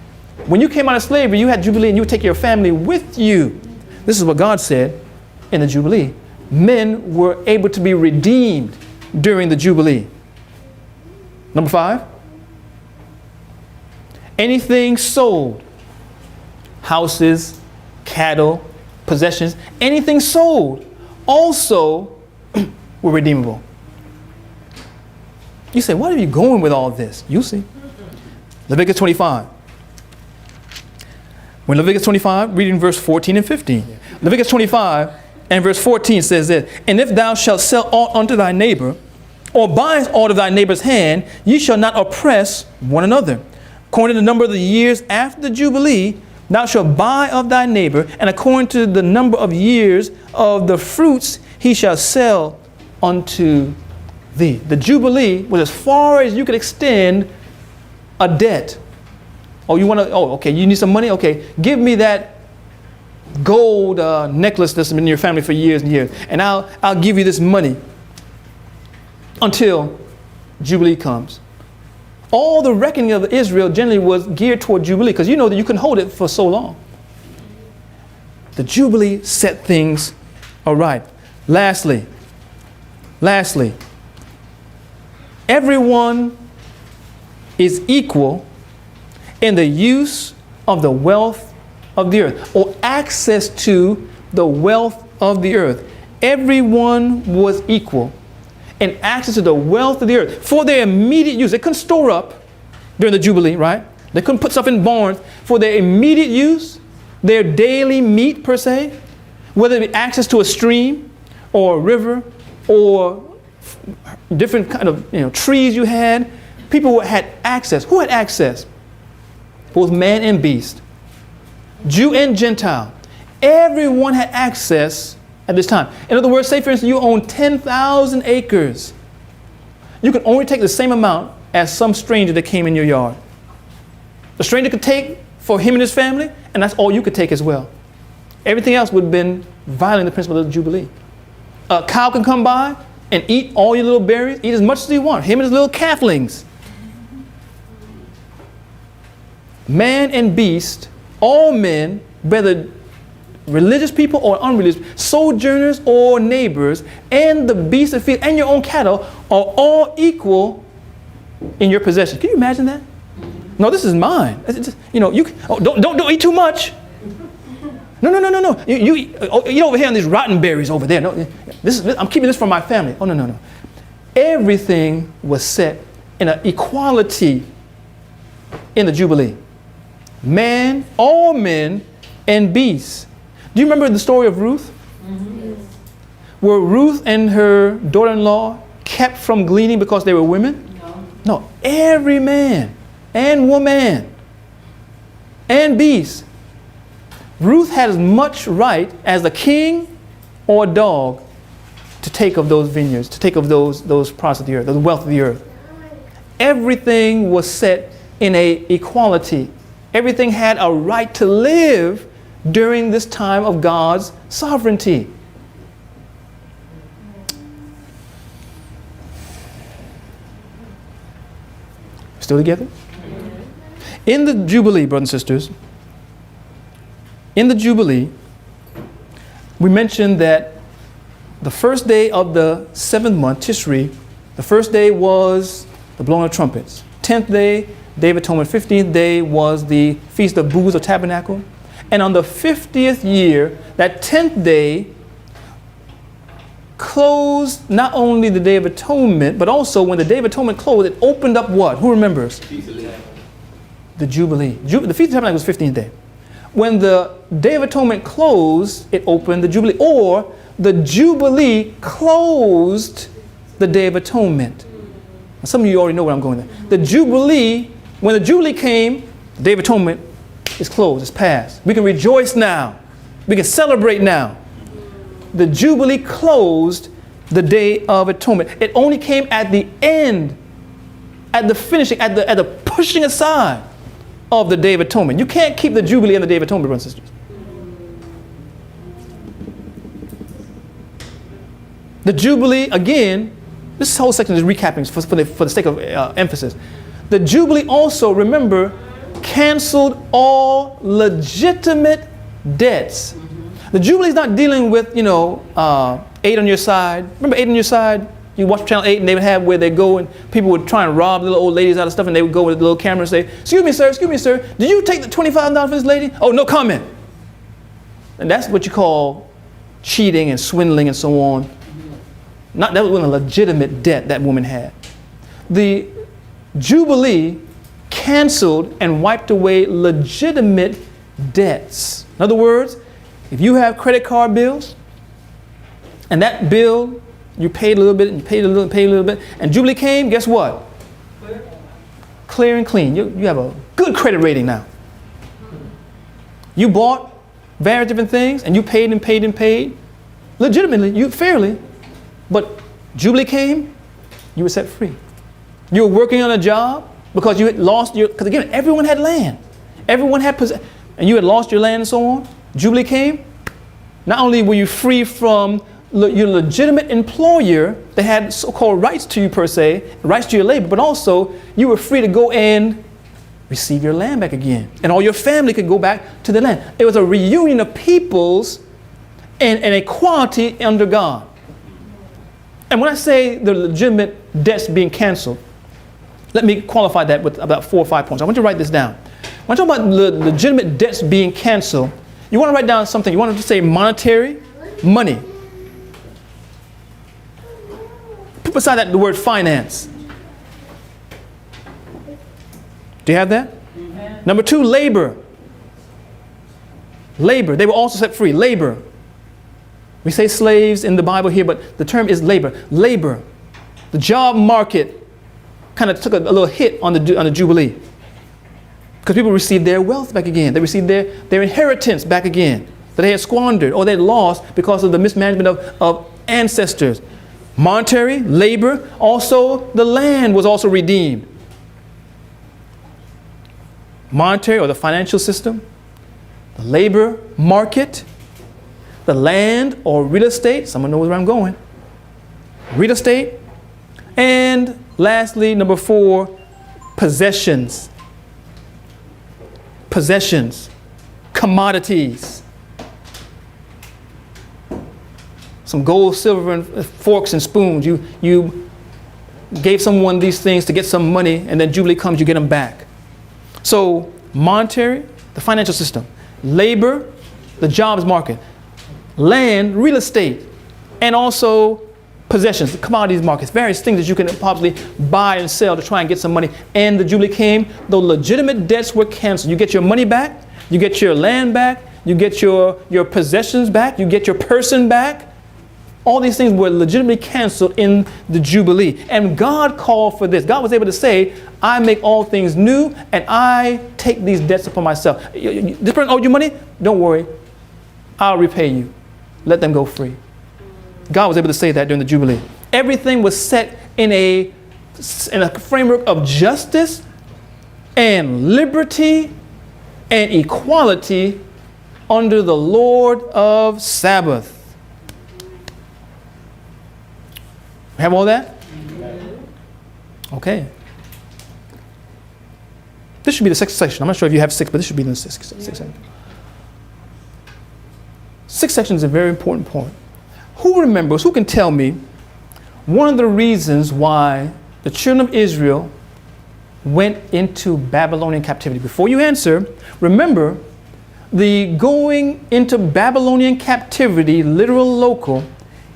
When you came out of slavery, you had Jubilee and you would take your family with you. This is what God said in the Jubilee. Men were able to be redeemed during the Jubilee. Number 5. Anything sold, houses, cattle, possessions, anything sold also were redeemable. You say, what are you going with all this? You see. Leviticus 25. When Leviticus 25, reading verse 14 and 15. Leviticus 25 and verse 14 says this, and if thou shalt sell aught unto thy neighbor, or buy aught of thy neighbor's hand, ye shall not oppress one another. According to the number of the years after the Jubilee, thou shalt buy of thy neighbor, and according to the number of years of the fruits he shall sell unto thee. The Jubilee was as far as you could extend a debt. Oh, you want to, oh, okay, you need some money? Okay, give me that gold necklace that's been in your family for years and years, and I'll give you this money until Jubilee comes. All the reckoning of Israel generally was geared toward Jubilee, because you know that you couldn't hold it for so long. The Jubilee set things aright. Lastly, everyone is equal in the use of the wealth of the earth, or access to the wealth of the earth. Everyone was equal in access to the wealth of the earth for their immediate use. They couldn't store up during the Jubilee, right? They couldn't put stuff in barns. For their immediate use, their daily meat per se, whether it be access to a stream or a river or different kind of trees you had, people had access. Who had access? Both man and beast, Jew and Gentile. Everyone had access at this time. In other words, say for instance you own 10,000 acres. You could only take the same amount as some stranger that came in your yard. The stranger could take for him and his family, and that's all you could take as well. Everything else would have been violating the principle of the Jubilee. A cow can come by and eat all your little berries, eat as much as you want, him and his little calflings. Man and beast, all men, whether religious people or unreligious, sojourners or neighbors, and the beasts of the field and your own cattle are all equal in your possession. Can you imagine that? No, this is mine. Don't eat too much. No. You eat over here on these rotten berries over there. No, I'm keeping this for my family. Oh, no. Everything was set in an equality in the Jubilee. Man, all men, and beasts. Do you remember the story of Ruth? Mm-hmm. Were Ruth and her daughter-in-law kept from gleaning because they were women? No. Every man and woman and beast. Ruth had as much right as a king or a dog to take of those vineyards, to take of those products of the earth, the wealth of the earth. Everything was set in a equality. Everything had a right to live during this time of God's sovereignty. Still together? In the Jubilee, brothers and sisters, in the Jubilee, we mentioned that the first day of the 7th month, Tishri, the first day was the blowing of trumpets. 10th day, Day of Atonement. 15th day was the Feast of Booths or Tabernacle. And on the 50th year, that 10th day closed not only the Day of Atonement, but also when the Day of Atonement closed, it opened up what? Who remembers? The Jubilee. The Feast of Tabernacle was 15th day. When the Day of Atonement closed, it opened the Jubilee. Or the Jubilee closed the Day of Atonement. Now, some of you already know where I'm going there. The Jubilee, when the Jubilee came, the Day of Atonement is closed, it's past. We can rejoice now. We can celebrate now. The Jubilee closed the Day of Atonement. It only came at the end, at the finishing, at the pushing aside of the Day of Atonement. You can't keep the Jubilee and the Day of Atonement, brothers and sisters. The Jubilee, again, this whole section is recapping for the sake of emphasis. The Jubilee also, remember, canceled all legitimate debts. The Jubilee is not dealing with, 8 on your side. Remember 8 on your side? You watch Channel 8 and they would have where they go and people would try and rob little old ladies out of stuff, and they would go with a little camera and say, excuse me, sir, did you take the $25 for this lady? Oh, no comment. And that's what you call cheating and swindling and so on. That was a legitimate debt that woman had. The Jubilee canceled and wiped away legitimate debts. In other words, if you have credit card bills and that bill, you paid a little bit and paid a little bit, and Jubilee came, guess what? Clear and clean. You have a good credit rating now. You bought various different things and you paid and paid and paid. Legitimately, fairly. But Jubilee came, you were set free. You were working on a job because you had lost because again, everyone had land. Everyone had and you had lost your land and so on. Jubilee came. Not only were you free from your legitimate employer that had so-called rights to you per se, rights to your labor, but also you were free to go and receive your land back again. And all your family could go back to the land. It was a reunion of peoples and equality under God. And when I say the legitimate debts being canceled, let me qualify that with about 4 or 5 points. I want you to write this down. When I talk about the legitimate debts being canceled, you want to write down something. You want to say monetary, money. Put beside that the word finance. Do you have that? Number 2, labor. Labor. They were also set free. Labor. We say slaves in the Bible here, but the term is labor. Labor. The job market kind of took a little hit on the Jubilee. Because people received their wealth back again. They received their inheritance back again that they had squandered or they had lost because of the mismanagement of ancestors. Monetary, labor, also the land was also redeemed. Monetary or the financial system, the labor market, the land or real estate, someone knows where I'm going, real estate, and lastly, number 4, possessions. Possessions, commodities. Some gold, silver, and forks and spoons. You gave someone these things to get some money, and then Jubilee comes, you get them back. So monetary, the financial system, labor, the jobs market, land, real estate, and also possessions, the commodities markets, various things that you can possibly buy and sell to try and get some money. And the Jubilee came, the legitimate debts were canceled. You get your money back, you get your land back, you get your possessions back, you get your person back. All these things were legitimately canceled in the Jubilee. And God called for this. God was able to say, I make all things new and I take these debts upon myself. This person owed you money? Don't worry. I'll repay you. Let them go free. God was able to say that during the Jubilee. Everything was set in a framework of justice and liberty and equality under the Lord of Sabbath. Have all that? Okay. This should be the 6th section. I'm not sure if you have 6, but this should be the 6th section. 6th section is a very important point. Who remembers, who can tell me one of the reasons why the children of Israel went into Babylonian captivity? Before you answer, remember the going into Babylonian captivity, literal local,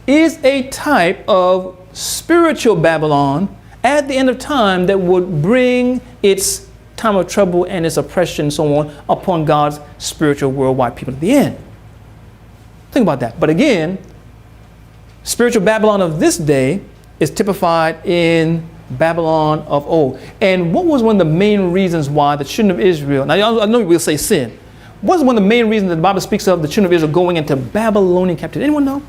is a type of spiritual Babylon at the end of time that would bring its time of trouble and its oppression and so on upon God's spiritual worldwide people at the end. Think about that. But again, spiritual Babylon of this day is typified in Babylon of old. And what was one of the main reasons why the children of Israel, now I know we'll say sin, what was one of the main reasons that the Bible speaks of the children of Israel going into Babylonian captivity? Anyone know?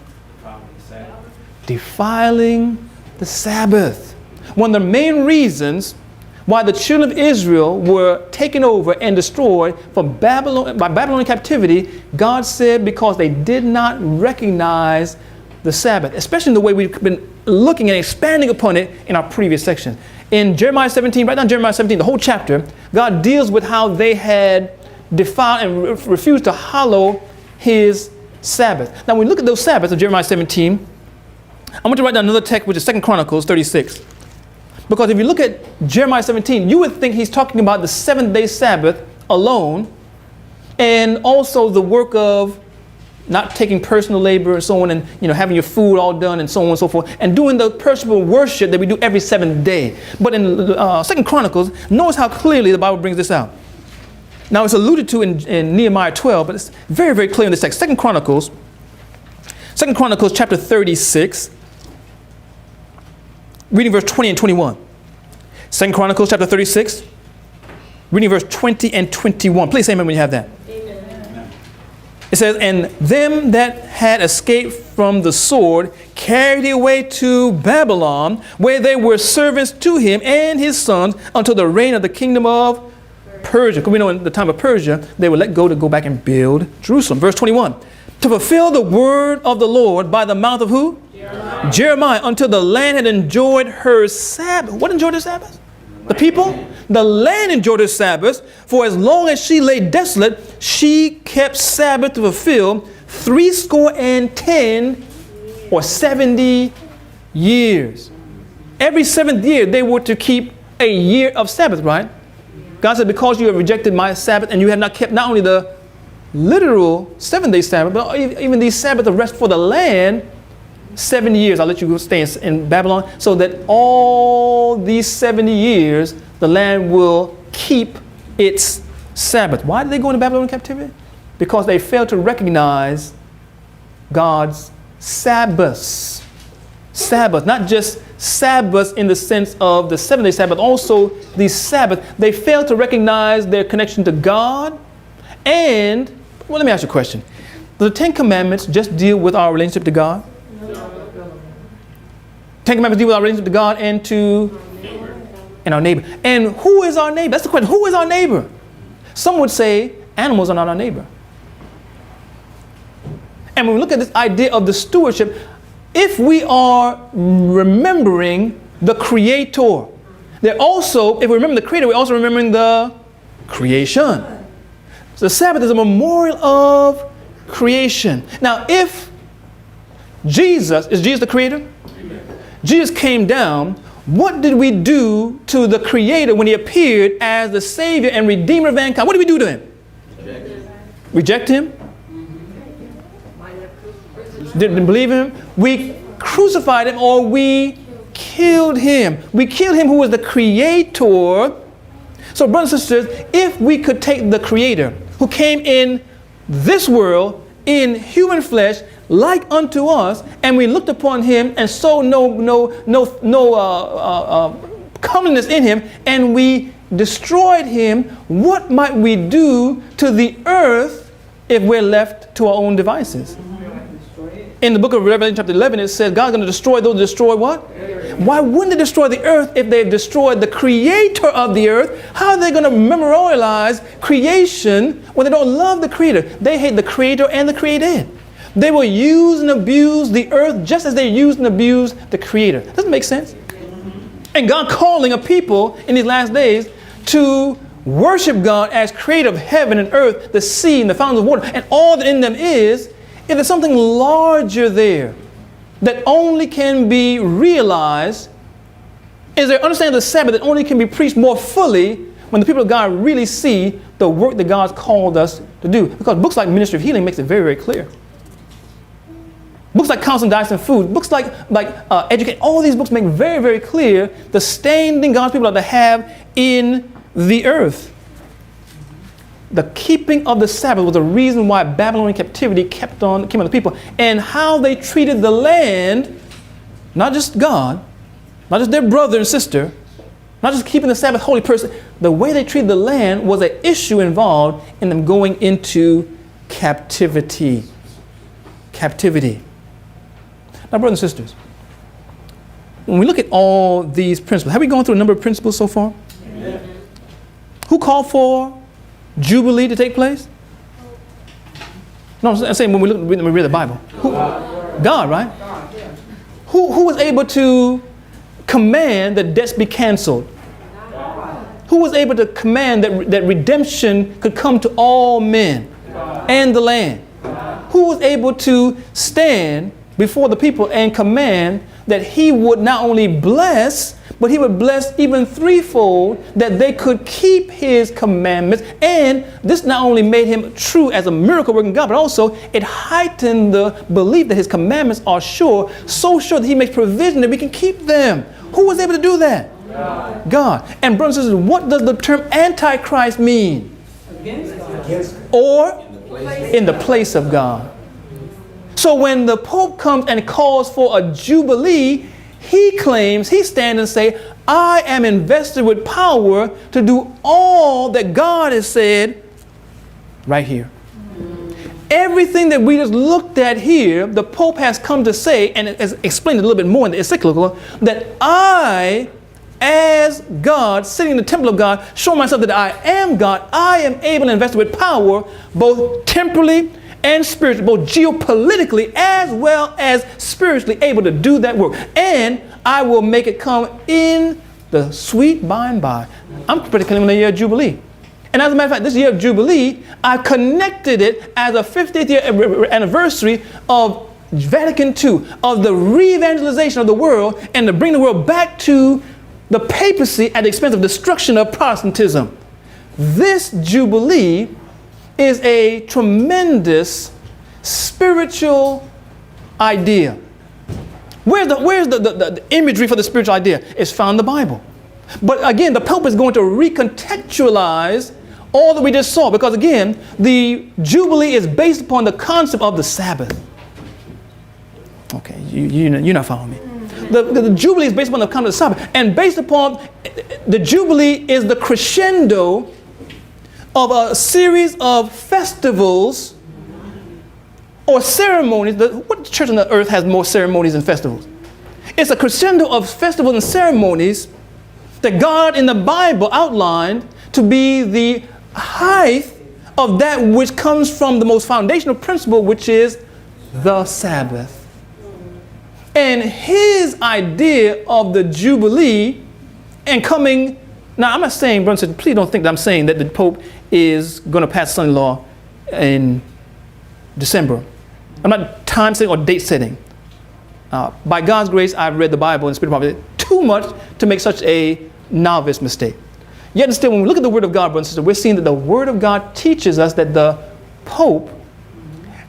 Defiling the Sabbath. One of the main reasons why the children of Israel were taken over and destroyed by Babylonian captivity, God said because they did not recognize the Sabbath, especially in the way we've been looking and expanding upon it in our previous section. In Jeremiah 17, right down Jeremiah 17, the whole chapter, God deals with how they had defiled and refused to hallow his Sabbath. Now, when we look at those Sabbaths of Jeremiah 17, I want to write down another text, which is 2 Chronicles 36. Because if you look at Jeremiah 17, you would think he's talking about the 7th-day Sabbath alone, and also the work of not taking personal labor and so on, and having your food all done and so on and so forth, and doing the personal worship that we do every 7th day. But in 2 Chronicles, notice how clearly the Bible brings this out. Now, it's alluded to in Nehemiah 12, but it's very, very clear in this text. 2 Chronicles chapter 36, reading verse 20 and 21. 2 Chronicles chapter 36, reading verse 20 and 21. Please say amen when you have that. Amen. It says, "And them that had escaped from the sword carried it away to Babylon, where they were servants to him and his sons until the reign of the kingdom of Persia." Because we know in the time of Persia, they were let go to go back and build Jerusalem. Verse 21. "To fulfill the word of the Lord by the mouth of who? Jeremiah, until the land had enjoyed her Sabbath." What enjoyed her Sabbath? The people? The land enjoyed her Sabbath, for as long as she lay desolate, she kept Sabbath to fulfill 70 or 70 years. Every 7th year, they were to keep a year of Sabbath, right? God said, because you have rejected my Sabbath and you have not kept not only the literal 7-day Sabbath, but even the Sabbath of rest for the land, 70 years, I'll let you go stay in Babylon, so that all these 70 years, the land will keep its Sabbath. Why did they go into Babylonian captivity? Because they failed to recognize God's Sabbaths. Sabbath, not just Sabbath in the sense of the 7-day Sabbath, also the Sabbath. They failed to recognize their connection to God. And, well, let me ask you a question. Do the 10 Commandments just deal with our relationship to God? 10 Commandments deal with our relationship to God and our neighbor. And who is our neighbor? That's the question. Who is our neighbor? Some would say animals are not our neighbor. And when we look at this idea of the stewardship, if we are remembering the Creator, they're also, if we remember the Creator, we're also remembering the creation. So the Sabbath is a memorial of creation. Now, if is Jesus the Creator? Jesus came down. What did we do to the Creator when he appeared as the Savior and Redeemer of mankind? What did we do to him? Reject him? Didn't believe him? We crucified him, or we killed him. We killed him who was the Creator. So, brothers and sisters, if we could take the Creator who came in this world in human flesh like unto us, and we looked upon him and saw no comeliness in him, and we destroyed him, what might we do to the earth if we're left to our own devices? In the book of Revelation chapter 11, it says God's going to destroy those who destroy what? Why wouldn't they destroy the earth if they've destroyed the Creator of the earth? How are they going to memorialize creation when they don't love the Creator? They hate the Creator and the created. They will use and abuse the earth just as they use and abuse the Creator. Doesn't make sense? And God calling a people in these last days to worship God as creator of heaven and earth, the sea and the fountains of water, and all that in them is, if there's something larger there that only can be realized, is there understanding of the Sabbath that only can be preached more fully when the people of God really see the work that God's called us to do. Because books like Ministry of Healing makes it very, very clear. Books like Counseling, Diets, and Food, books like Educate, all these books make very, very clear the standing God's people are to have in the earth. The keeping of the Sabbath was the reason why Babylonian captivity came on the people, and how they treated the land, not just God, not just their brother and sister, not just keeping the Sabbath holy person. The way they treated the land was an issue involved in them going into captivity. Captivity. Now, brothers and sisters, when we look at all these principles, have we gone through a number of principles so far? Amen. Who called for Jubilee to take place? No, I'm saying when we read the Bible. Who? God, right? Who was able to command that debts be canceled? Who was able to command that redemption could come to all men and the land? Who was able to stand before the people and command that he would not only bless, but he would bless even threefold, that they could keep his commandments? And this not only made him true as a miracle working God, but also it heightened the belief that his commandments are sure, so sure that he makes provision that we can keep them. Who was able to do that? God. And brothers and sisters, what does the term Antichrist mean? Against God. Or in the place of God. So when the Pope comes and calls for a jubilee, he claims, he stands and say, I am invested with power to do all that God has said right here. Everything that we just looked at here, the Pope has come to say, and has explained a little bit more in the encyclical, that I, as God, sitting in the temple of God, show myself that I am God. I am able and invested with power, both temporally and spiritually, both geopolitically as well as spiritually, able to do that work. And I will make it come in the sweet by and by. I'm predicting the year of Jubilee. And as a matter of fact, this year of Jubilee, I connected it as a 50th year anniversary of Vatican II, of the re-evangelization of the world, and to bring the world back to the papacy at the expense of destruction of Protestantism. This Jubilee is a tremendous spiritual idea. Where's the imagery for the spiritual idea? It's found in the Bible. But again, the Pope is going to recontextualize all that we just saw, because again, the Jubilee is based upon the concept of the Sabbath. Okay, you're not following me. The Jubilee is based upon the concept of the Sabbath, and based upon the Jubilee is the crescendo of a series of festivals or ceremonies. What church on the earth has more ceremonies and festivals? It's a crescendo of festivals and ceremonies that God in the Bible outlined to be the height of that which comes from the most foundational principle, which is the Sabbath. And his idea of the Jubilee and coming, now I'm not saying, brothers and sisters, please don't think that I'm saying that the Pope is going to pass Sunday law in December. I'm not time setting or date setting. By God's grace, I've read the Bible and spiritual prophecy too much to make such a novice mistake. Yet and still, when we look at the Word of God, brothers and sisters, we're seeing that the Word of God teaches us that the Pope,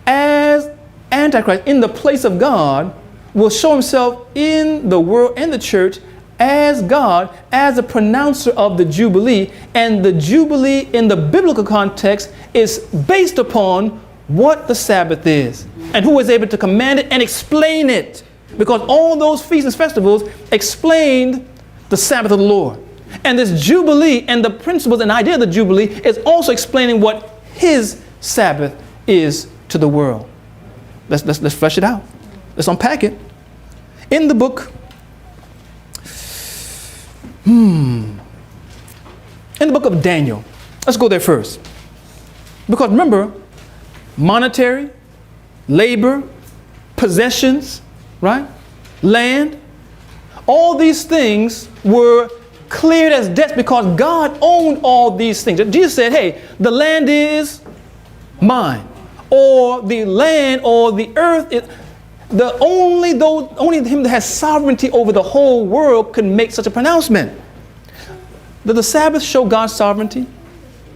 as Antichrist in the place of God, will show himself in the world and the church as God, as a pronouncer of the Jubilee. And the Jubilee in the biblical context is based upon what the Sabbath is and who is able to command it and explain it. Because all those feasts and festivals explained the Sabbath of the Lord. And this Jubilee and the principles and idea of the Jubilee is also explaining what his Sabbath is to the world. Let's flesh it out. Let's unpack it. In the book, in the book of Daniel, let's go there first. Because remember, monetary, labor, possessions, right? Land, all these things were cleared as debts because God owned all these things. Jesus said, hey, the land is mine, or the land or the earth is only him that has sovereignty over the whole world can make such a pronouncement. Does the Sabbath show God's sovereignty?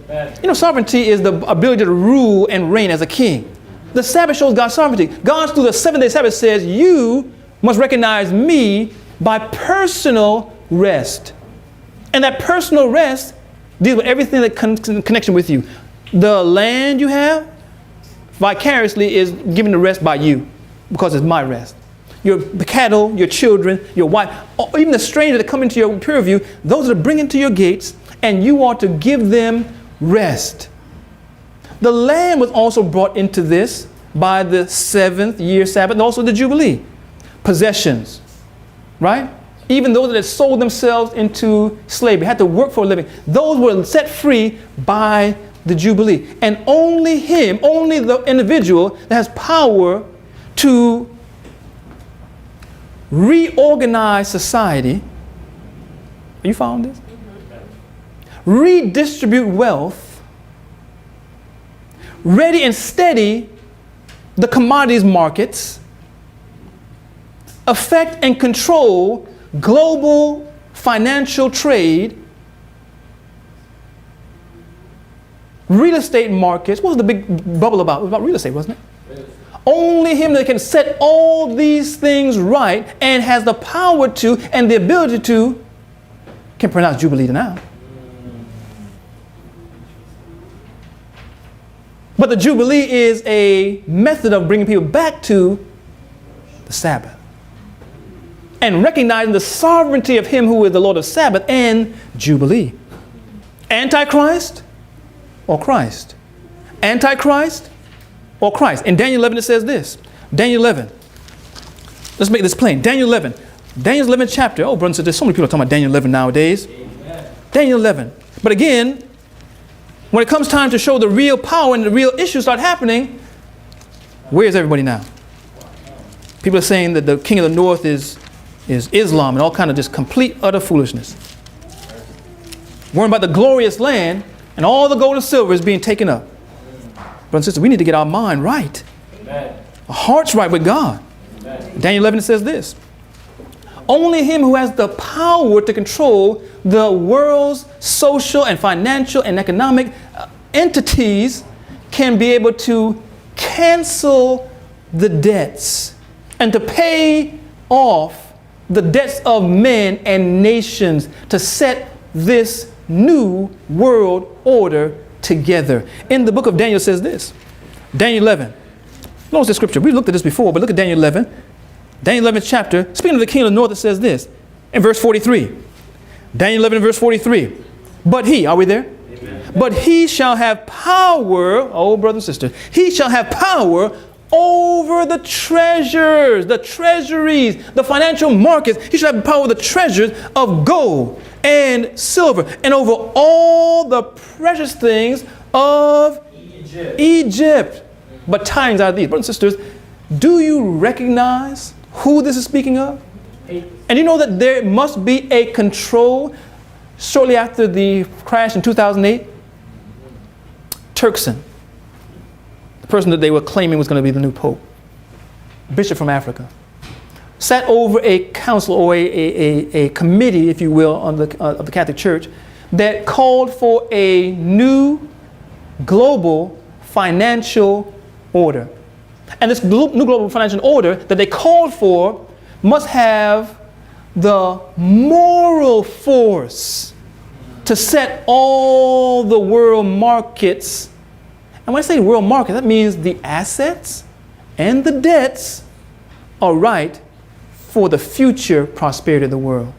You know, sovereignty is the ability to rule and reign as a king. The Sabbath shows God's sovereignty. God, through the 7-day Sabbath, says, you must recognize me by personal rest. And that personal rest deals with everything that comes in connection with you. The land you have, vicariously, is given the rest by you because it's my rest. Your cattle, your children, your wife, even the stranger that come into your purview, those that are bringing to your gates, and you are to give them rest. The land was also brought into this by the 7th year Sabbath and also the Jubilee. Possessions, right? Even those that had sold themselves into slavery, had to work for a living, those were set free by the Jubilee. And only him, only the individual that has power to reorganize society. Are you following this? Redistribute wealth, ready and steady the commodities markets, affect and control global financial trade, real estate markets. What was the big bubble about? It was about real estate, wasn't it? Only him that can set all these things right and has the power to and the ability to can pronounce Jubilee now. But the Jubilee is a method of bringing people back to the Sabbath and recognizing the sovereignty of him who is the Lord of Sabbath and Jubilee. Antichrist or Christ? Antichrist or Christ? In Daniel 11 it says this. Daniel 11. Let's make this plain. Daniel 11. Daniel's 11th chapter. Oh, brothers and sisters, so many people are talking about Daniel 11 nowadays. Amen. Daniel 11. But again, when it comes time to show the real power and the real issues start happening, where's everybody now? People are saying that the king of the north is Islam and all kind of just complete, utter foolishness. Worrying about the glorious land and all the gold and silver is being taken up. Brothers and sisters, we need to get our mind right. Amen. Our hearts right with God. Amen. Daniel 11 says this. Only him who has the power to control the world's social and financial and economic entities can be able to cancel the debts and to pay off the debts of men and nations to set this new world order together. In the book of Daniel says this. Daniel 11. Notice the scripture. We looked at this before, but look at Daniel 11. Daniel 11th chapter, speaking of the king of the north, it says this in verse 43. Daniel 11 verse 43. But he, are we there? Amen. But he shall have power, oh brother and sister, he shall have power over the treasures, the treasuries, the financial markets. He shall have power over the treasures of gold and silver and over all the precious things of Egypt. But tidings are these. Brothers and sisters, do you recognize who this is speaking of? And you know that there must be a control shortly after the crash in 2008? Turkson, the person that they were claiming was going to be the new pope, bishop from Africa, sat over a council or a committee, if you will, of the Catholic Church that called for a new global financial order. And this new global financial order that they called for must have the moral force to set all the world markets. And when I say world market, that means the assets and the debts are right for the future prosperity of the world.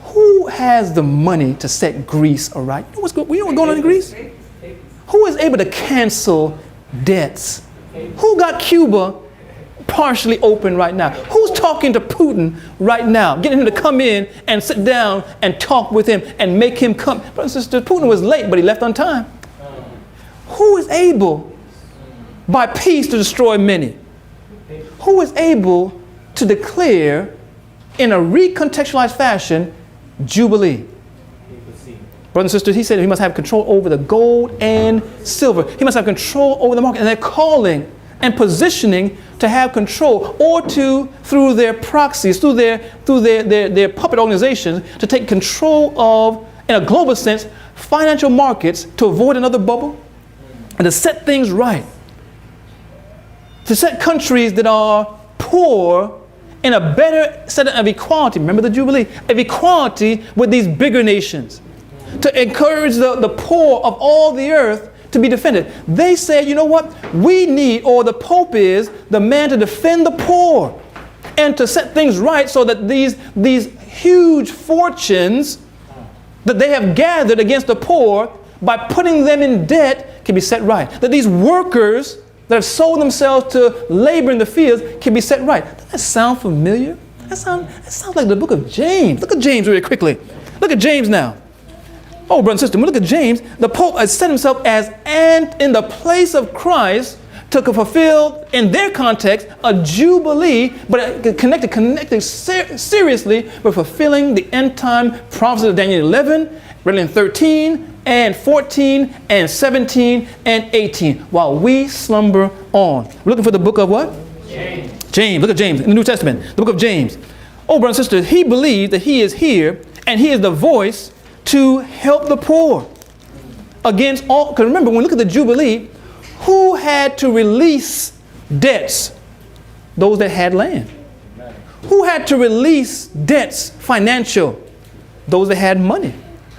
Who has the money to set Greece all right? You know what's going on in Greece? Who is able to cancel debts? Who got Cuba partially open right now? Who's talking to Putin right now, getting him to come in and sit down and talk with him and make him come? Brothers and sisters, Putin was late, but he left on time. Who is able by peace to destroy many? Who is able to declare in a recontextualized fashion Jubilee? Brothers and sisters, he said he must have control over the gold and silver. He must have control over the market. And they're calling and positioning to have control or to, through their proxies, through their puppet organizations, to take control of, in a global sense, financial markets to avoid another bubble and to set things right. To set countries that are poor in a better setting of equality. Remember the Jubilee? Of equality with these bigger nations. To encourage the poor of all the earth to be defended. They said, you know what? We need, or the Pope is the man to defend the poor and to set things right so that these huge fortunes that they have gathered against the poor by putting them in debt can be set right. That these workers that have sold themselves to labor in the fields can be set right. Doesn't that sound familiar? That sounds like the book of James. Look at James really quickly. Look at James now. Oh, brother and sister, when we look at James, the Pope has set himself as and in the place of Christ to fulfill, in their context, a jubilee, but connected seriously with fulfilling the end time prophecies of Daniel 11, Revelation 13, and 14, and 17, and 18, while we slumber on. We're looking for the book of what? James. James. Look at James in the New Testament, the book of James. Oh, brothers and sisters, he believes that he is here, and he is the voice to help the poor against all. Because remember, when we look at the Jubilee, who had to release debts? Those that had land. Who had to release debts, financial? Those that had money.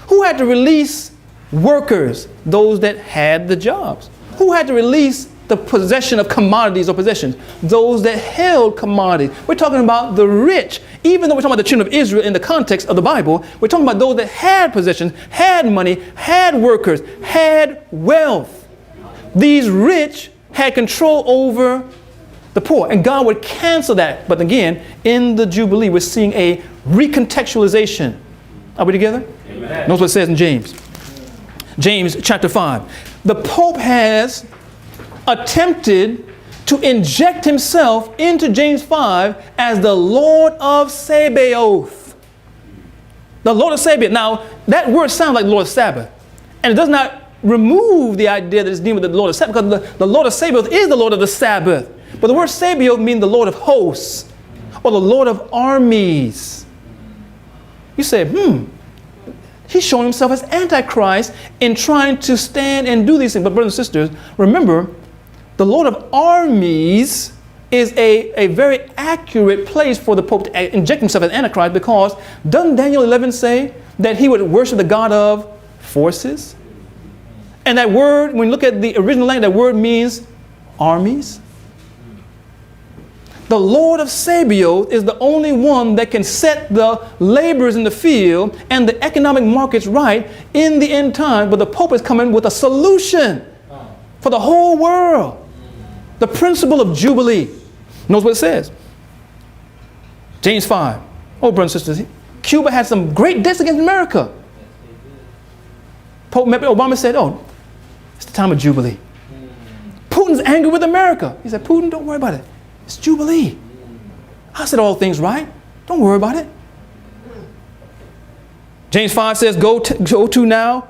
Who had to release workers? Those that had the jobs. Who had to release the possession of commodities or possessions? Those that held commodities. We're talking about the rich. Even though we're talking about the children of Israel in the context of the Bible, we're talking about those that had possessions, had money, had workers, had wealth. These rich had control over the poor, and God would cancel that. But again, in the Jubilee, we're seeing a recontextualization. Are we together? Amen. Notice what it says in James. James chapter 5. The Pope has attempted to inject himself into James 5 as the Lord of Sabaoth. The Lord of Sabaoth. Now, that word sounds like Lord of Sabbath, and it does not remove the idea that it's dealing with the Lord of Sabbath, because the Lord of Sabaoth is the Lord of the Sabbath. But the word Sabaoth means the Lord of hosts or the Lord of armies. You say, he's showing himself as Antichrist in trying to stand and do these things. But brothers and sisters, remember, the Lord of armies is a very accurate place for the Pope to inject himself as Antichrist, because doesn't Daniel 11 say that he would worship the God of forces? And that word, when you look at the original language, that word means armies. The Lord of Sabaoth is the only one that can set the laborers in the field and the economic markets right in the end time. But the Pope is coming with a solution for the whole world. The principle of Jubilee. Notice what it says. James 5. Oh, brothers and sisters, Cuba had some great debts against America. Pope Obama said, it's the time of Jubilee. Putin's angry with America. He said, Putin, don't worry about it. It's Jubilee. I said all things right. Don't worry about it. James 5 says, go to now,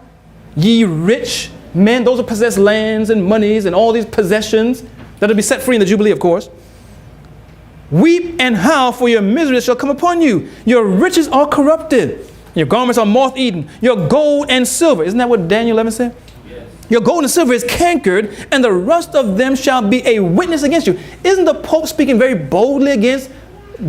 ye rich men, those who possess lands and monies and all these possessions that will be set free in the Jubilee, of course. Weep and howl, for your misery shall come upon you. Your riches are corrupted. Your garments are moth-eaten. Your gold and silver. Isn't that what Daniel 11 said? Yes. Your gold and silver is cankered, and the rust of them shall be a witness against you. Isn't the Pope speaking very boldly against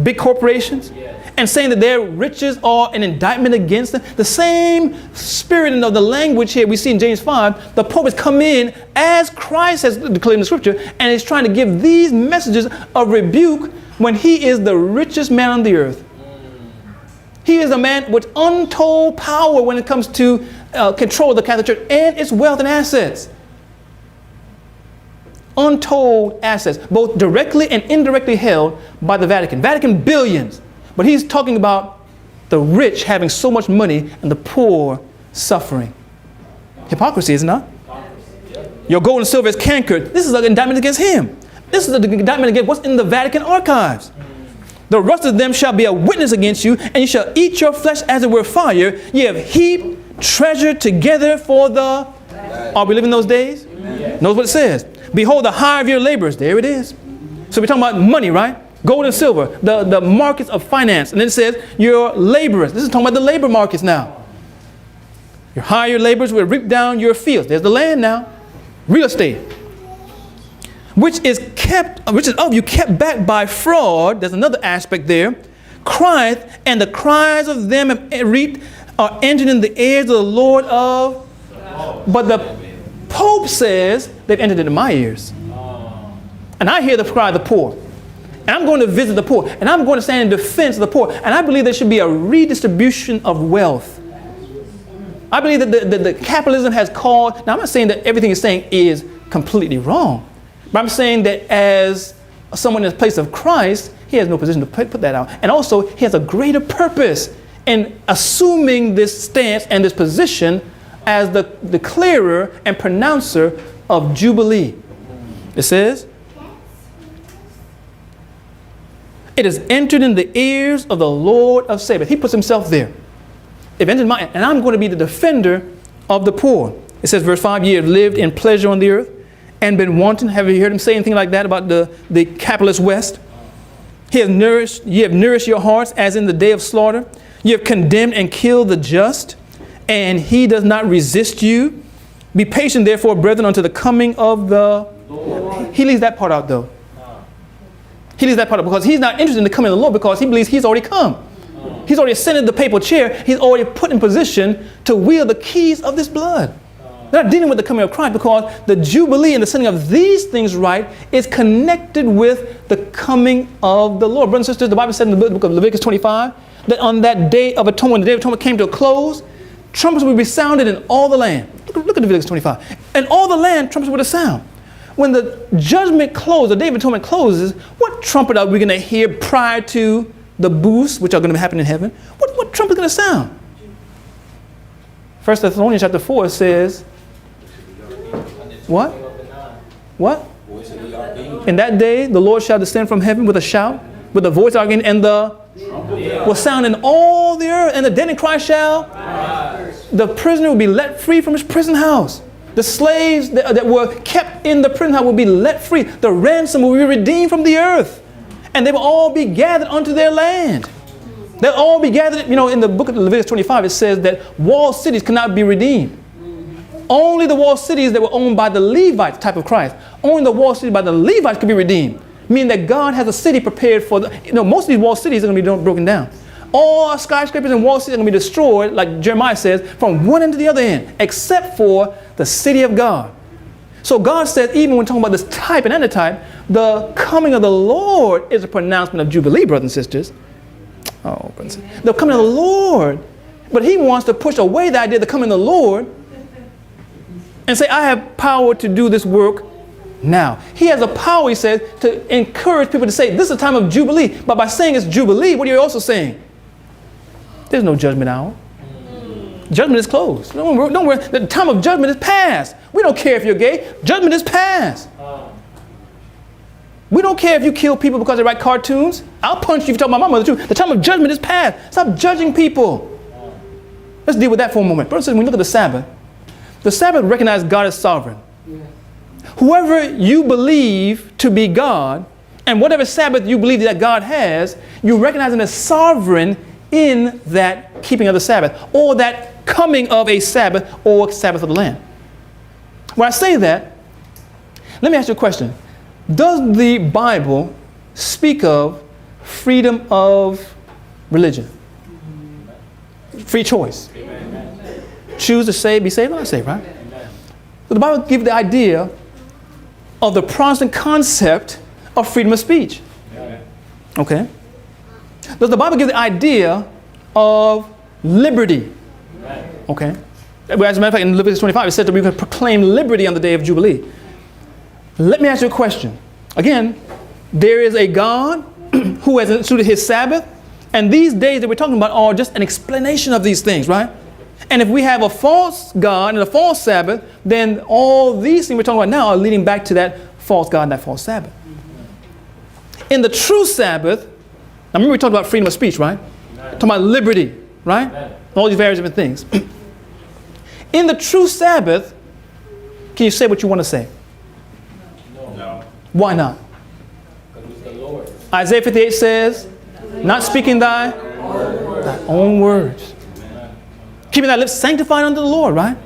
big corporations? Yes. And saying that their riches are an indictment against them? The same spirit of the language here we see in James 5, the Pope has come in as Christ has declared in the scripture, and is trying to give these messages of rebuke when he is the richest man on the earth. He is a man with untold power when it comes to control of the Catholic Church and its wealth and assets. Untold assets, both directly and indirectly held by the Vatican. Vatican billions. But he's talking about the rich having so much money and the poor suffering. Hypocrisy, is it not? Your gold and silver is cankered. This is an indictment against him. This is an indictment against what's in the Vatican archives. The rust of them shall be a witness against you, and you shall eat your flesh as it were fire. Ye have heaped treasure together for the... Are we living those days? Yes. Notice what it says. Behold, the hire of your laborers. There it is. So we're talking about money, right? Gold and silver, the markets of finance. And then it says your laborers. This is talking about the labor markets now. You hire your laborers will reap down your fields. There's the land now. Real estate. Which is of you kept back by fraud. There's another aspect there. Crieth, and the cries of them have reaped are entered in the ears of the Lord of. But the Pope says they've entered into my ears. And I hear the cry of the poor. And I'm going to visit the poor. And I'm going to stand in defense of the poor. And I believe there should be a redistribution of wealth. I believe that the capitalism has called. Now, I'm not saying that everything it's saying is completely wrong. But I'm saying that as someone in the place of Christ, he has no position to put that out. And also, he has a greater purpose in assuming this stance and this position as the declarer and pronouncer of Jubilee. It says, it is entered in the ears of the Lord of Sabaoth. He puts himself there. It entered my, and I'm going to be the defender of the poor. It says, verse 5, ye have lived in pleasure on the earth and been wanton. Have you heard him say anything like that about the capitalist West? Ye have nourished your hearts as in the day of slaughter. You have condemned and killed the just, and he does not resist you. Be patient, therefore, brethren, unto the coming of the Lord. He leaves that part out, though. He leaves that part out because he's not interested in the coming of the Lord because he believes he's already come. He's already ascended the papal chair. He's already put in position to wield the keys of this blood. They're not dealing with the coming of Christ because the Jubilee and the setting of these things right is connected with the coming of the Lord. Brothers and sisters, the Bible said in the book of Leviticus 25 that on that day of atonement, when the day of atonement came to a close, trumpets would be sounded in all the land. Look at Leviticus 25. In all the land, trumpets would sound. When the judgment closes, the day of atonement closes, what trumpet are we going to hear prior to the booths, which are going to happen in heaven? What trumpet is going to sound? 1 Thessalonians chapter 4 says, what? What? In that day, the Lord shall descend from heaven with a shout, with the voice of archangel, and the will sound in all the earth, and the dead in Christ shall. The prisoner will be let free from his prison house. The slaves that were kept in the prison house will be let free. The ransom will be redeemed from the earth. And they will all be gathered unto their land. They'll all be gathered. You know, in the book of Leviticus 25, it says that walled cities cannot be redeemed. Only the walled cities that were owned by the Levites, type of Christ, only the walled cities by the Levites could be redeemed. Meaning that God has a city prepared for most of these walled cities are going to be broken down. All skyscrapers and wall cities are going to be destroyed, like Jeremiah says, from one end to the other end, except for the city of God. So God says, even when talking about this type and antitype, the coming of the Lord is a pronouncement of Jubilee, brothers and sisters. Oh, brothers. The coming of the Lord. But he wants to push away the idea of the coming of the Lord and say, I have power to do this work now. He has a power, he says, to encourage people to say, this is a time of Jubilee. But by saying it's Jubilee, what are you also saying? There's no judgment hour. Judgment is closed. Don't worry. The time of judgment is past. We don't care if you're gay. Judgment is past. We don't care if you kill people because they write cartoons. I'll punch you if you tell my mama the truth. The time of judgment is past. Stop judging people. Let's deal with that for a moment. Brothers and sisters, when we look at the Sabbath recognizes God as sovereign. Whoever you believe to be God, and whatever Sabbath you believe that God has, you recognize him as sovereign in that keeping of the Sabbath, or that coming of a Sabbath, or Sabbath of the land. When I say that, let me ask you a question. Does the Bible speak of freedom of religion? Free choice. Amen. Choose to save, be saved, or not saved, right? So the Bible gives the idea of the Protestant concept of freedom of speech. Amen. Okay. Does the Bible give the idea of liberty? Amen. Okay. As a matter of fact, in Leviticus 25, it says that we can proclaim liberty on the day of Jubilee. Let me ask you a question. Again, there is a God who has instituted his Sabbath, and these days that we're talking about are just an explanation of these things, right? And if we have a false God and a false Sabbath, then all these things we're talking about now are leading back to that false God and that false Sabbath. In the true Sabbath, now remember we talked about freedom of speech, right? Talking about liberty, right? All these various different things. In the true Sabbath, can you say what you want to say? No. Why not? Because it's the Lord. Isaiah 58 says, not speaking thy own words. Keeping thy lips sanctified unto the Lord, right?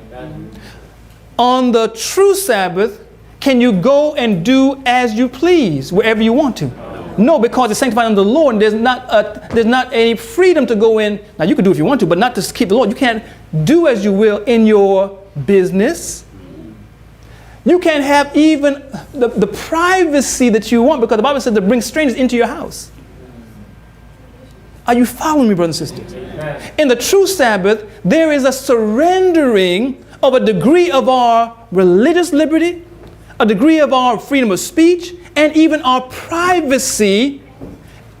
On the true Sabbath, can you go and do as you please, wherever you want to? No, because it's sanctified unto the Lord, and there's not any freedom to go in. Now, you can do if you want to, but not to keep the Lord. You can't do as you will in your business. You can't have even the privacy that you want, because the Bible says to bring strangers into your house. Are you following me, brothers and sisters? Amen. In the true Sabbath, there is a surrendering of a degree of our religious liberty, a degree of our freedom of speech, and even our privacy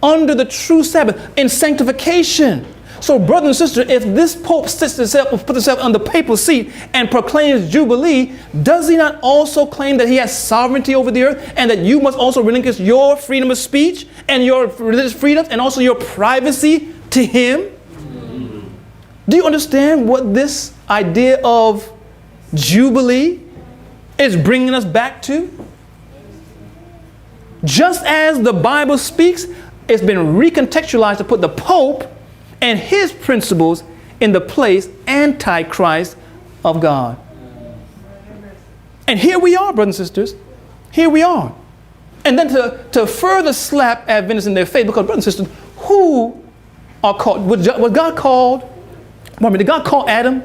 under the true Sabbath in sanctification. So, brothers and sisters, if this Pope puts himself on the papal seat and proclaims Jubilee, does he not also claim that he has sovereignty over the earth and that you must also relinquish your freedom of speech and your religious freedoms and also your privacy to him? Do you understand what this idea of Jubilee is bringing us back to? Just as the Bible speaks, it's been recontextualized to put the Pope and his principles in the place antichrist of God. And here we are, brothers and sisters. Here we are. And then to further slap Adventists in their face, because brothers and sisters, who are called, was God called, did God call Adam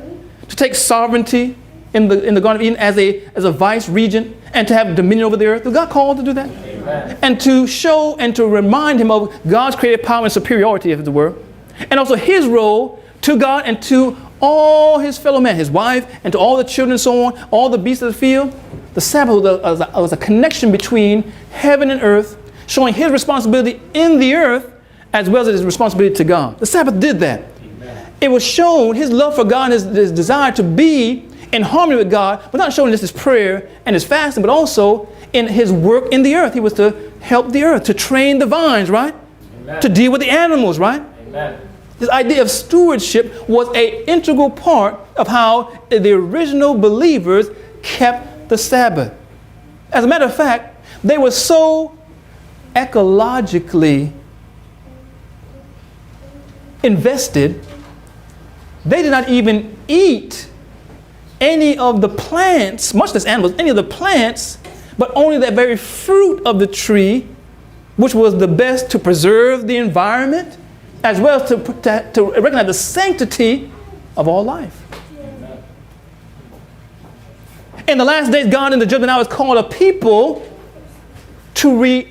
to take sovereignty in the Garden of Eden as a vice regent and to have dominion over the earth? Did God call to do that? Amen. And to show and to remind him of God's creative power and superiority, as it were. And also his role to God and to all his fellow men, his wife, and to all the children and so on, all the beasts of the field. The Sabbath was a connection between heaven and earth, showing his responsibility in the earth as well as his responsibility to God. The Sabbath did that. Amen. It was shown his love for God and his desire to be in harmony with God, but not showing just his prayer and his fasting, but also in his work in the earth. He was to help the earth, to train the vines, right? Amen. To deal with the animals, right? Amen. This idea of stewardship was an integral part of how the original believers kept the Sabbath. As a matter of fact, they were so ecologically invested, they did not even eat any of the plants, much less animals, any of the plants, but only that very fruit of the tree, which was the best to preserve the environment, as well as to recognize the sanctity of all life. Amen. In the last days, God in the judgment hour has called a people to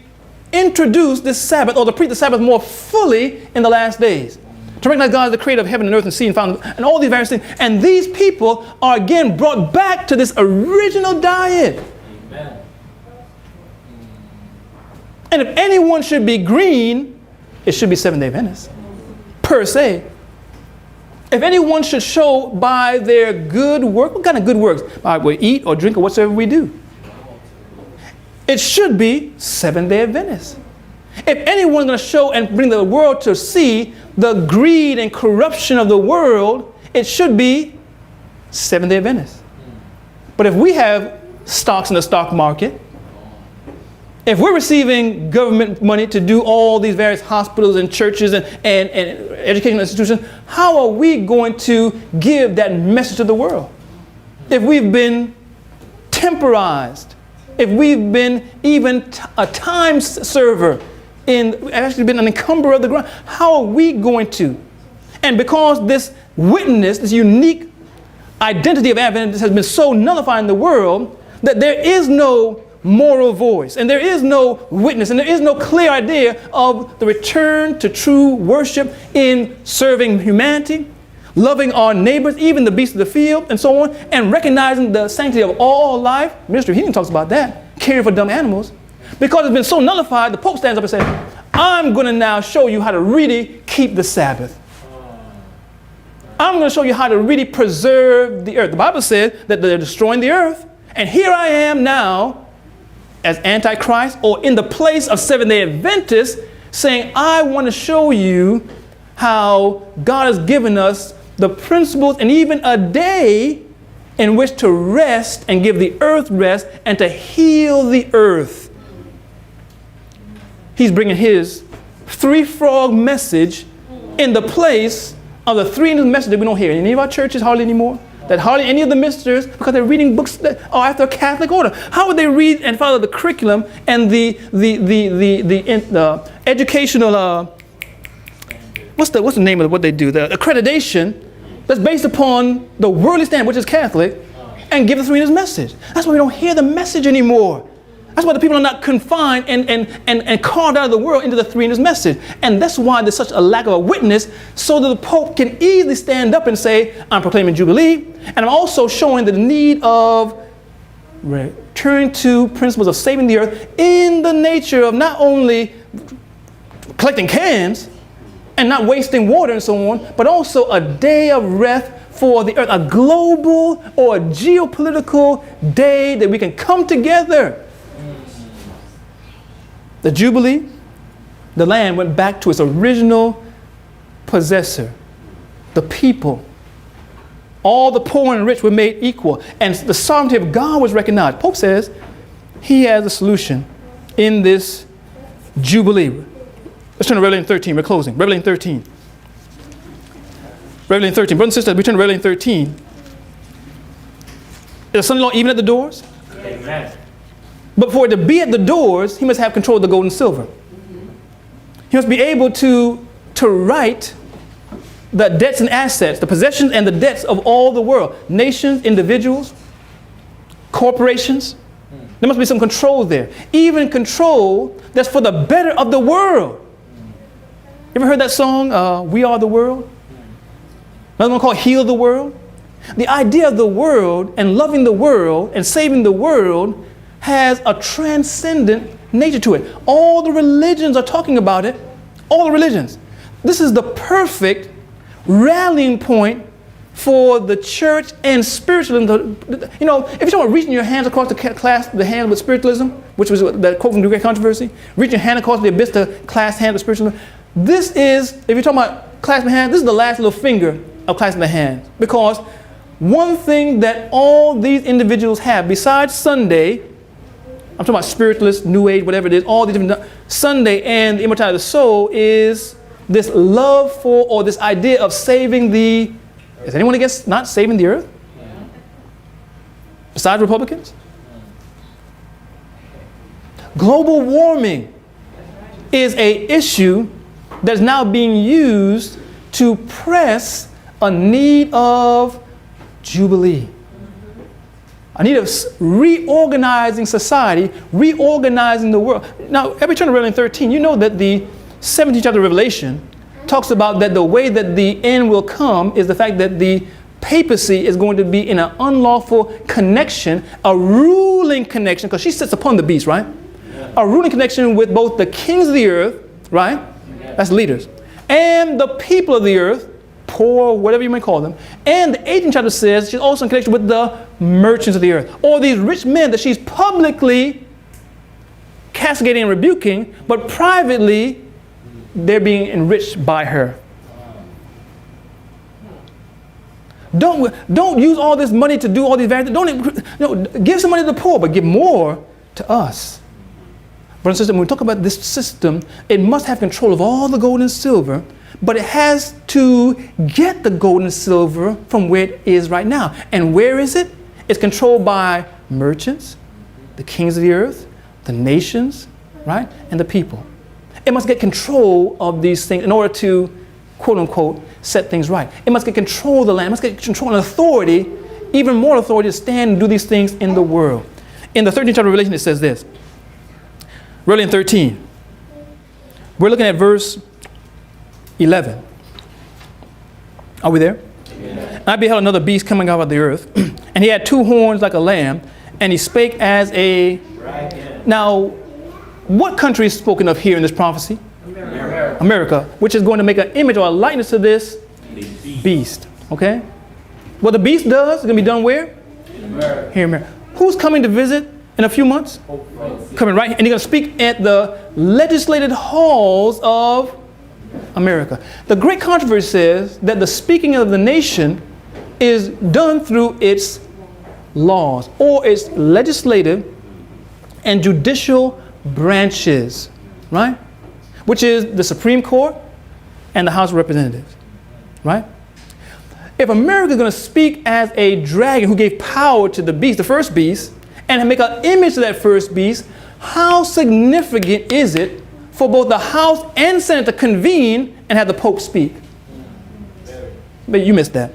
reintroduce this Sabbath, or to preach the Sabbath more fully in the last days. To recognize God as the creator of heaven and earth and sea and fountain, and all these various things. And these people are again brought back to this original diet. Amen. And if anyone should be green, it should be Seventh-day Adventists, per se. If anyone should show by their good work, what kind of good works? By we eat or drink or whatsoever we do, it should be Seventh-day Adventists. If anyone's going to show and bring the world to see the greed and corruption of the world, it should be Seventh-day Adventists. But if we have stocks in the stock market, if we're receiving government money to do all these various hospitals and churches and educational institutions, how are we going to give that message to the world? If we've been temporized, if we've been even a time server, actually been an encumberer of the ground, how are we going to? And because this witness, this unique identity of Adventists has been so nullified in the world that there is no moral voice, and there is no witness, and there is no clear idea of the return to true worship in serving humanity, loving our neighbors, even the beasts of the field, and so on, and recognizing the sanctity of all life. Ministry of Healing talks about that, caring for dumb animals. Because it's been so nullified, the Pope stands up and says, I'm going to now show you how to really keep the Sabbath. I'm going to show you how to really preserve the earth. The Bible says that they're destroying the earth, and here I am now as Antichrist, or in the place of Seventh-day Adventists, saying, I want to show you how God has given us the principles and even a day in which to rest and give the earth rest and to heal the earth. He's bringing his three-frog message in the place of the three-angel message that we don't hear in any of our churches hardly anymore. That hardly any of the ministers, because they're reading books that are after a Catholic order. How would they read and follow the curriculum and the educational, what's the name of what they do? The accreditation that's based upon the worldly standard, which is Catholic, and give the three-angels message. That's why we don't hear the message anymore. That's why the people are not confined and carved out of the world into the three-angels message. And that's why there's such a lack of a witness, so that the Pope can easily stand up and say, I'm proclaiming Jubilee, and I'm also showing the need of returning to principles of saving the earth in the nature of not only collecting cans, and not wasting water and so on, but also a day of rest for the earth, a global or a geopolitical day that we can come together. The Jubilee, the land went back to its original possessor, the people. All the poor and rich were made equal, and the sovereignty of God was recognized. Pope says he has a solution in this Jubilee. Let's turn to Revelation 13. We're closing. Revelation 13. Revelation 13. Brothers and sisters, we turn to Revelation 13. Is the son-in-law even at the doors? Amen. But for it to be at the doors, he must have control of the gold and silver. He must be able to write the debts and assets, the possessions and the debts of all the world. Nations, individuals, corporations. There must be some control there. Even control that's for the better of the world. You ever heard that song, We Are the World? Another one called Heal the World. The idea of the world and loving the world and saving the world has a transcendent nature to it. All the religions are talking about it. All the religions. This is the perfect rallying point for the church and spiritualism. You know, if you're talking about reaching your hands across the hand with spiritualism, which was that quote from the Great Controversy, reaching your hand across the abyss to clasp hands with spiritualism. This is, if you're talking about clasping hands, this is the last little finger of clasping the hands. Because one thing that all these individuals have, besides Sunday, I'm talking about spiritualists, New Age, whatever it is, all these different, Sunday and the immortality of the soul is this love for, or this idea of saving the, is anyone against not saving the earth? Besides Republicans? Global warming is an issue that's now being used to press a need of Jubilee. A need of reorganizing society, reorganizing the world. Now, every turn to Revelation 13, you know that the 17th chapter of Revelation talks about that the way that the end will come is the fact that the papacy is going to be in an unlawful connection, a ruling connection, because she sits upon the beast, right? Yeah. A ruling connection with both the kings of the earth, right? Yeah. That's leaders. And the people of the earth, poor, whatever you may call them. And the 18th chapter says she's also in connection with the merchants of the earth. Or these rich men that she's publicly castigating and rebuking, but privately they're being enriched by her. Don't use all this money to do all these various things. Give some money to the poor, but give more to us. Brothers and sisters, when we talk about this system, it must have control of all the gold and silver, but it has to get the gold and silver from where it is right now. And where is it? It's controlled by merchants, the kings of the earth, the nations, right? And the people. It must get control of these things in order to, quote unquote, set things right. It must get control of the land. It must get control and authority, even more authority to stand and do these things in the world. In the 13th chapter of Revelation, it says this. Revelation 13. We're looking at verse 11. Are we there? Yeah. I beheld another beast coming out of the earth, and he had two horns like a lamb, and he spake as a dragon. Now, what country is spoken of here in this prophecy? America, which is going to make an image or a likeness to this beast. Okay? What the beast does is going to be done where? Here in America. Who's coming to visit in a few months? Coming right here. And he's going to speak at the legislated halls of America. The Great Controversy says that the speaking of the nation is done through its laws or its legislative and judicial branches, right? Which is the Supreme Court and the House of Representatives, right? If America is going to speak as a dragon who gave power to the beast, the first beast, and make an image of that first beast, how significant is it for both the House and Senate to convene and have the Pope speak? But you missed that.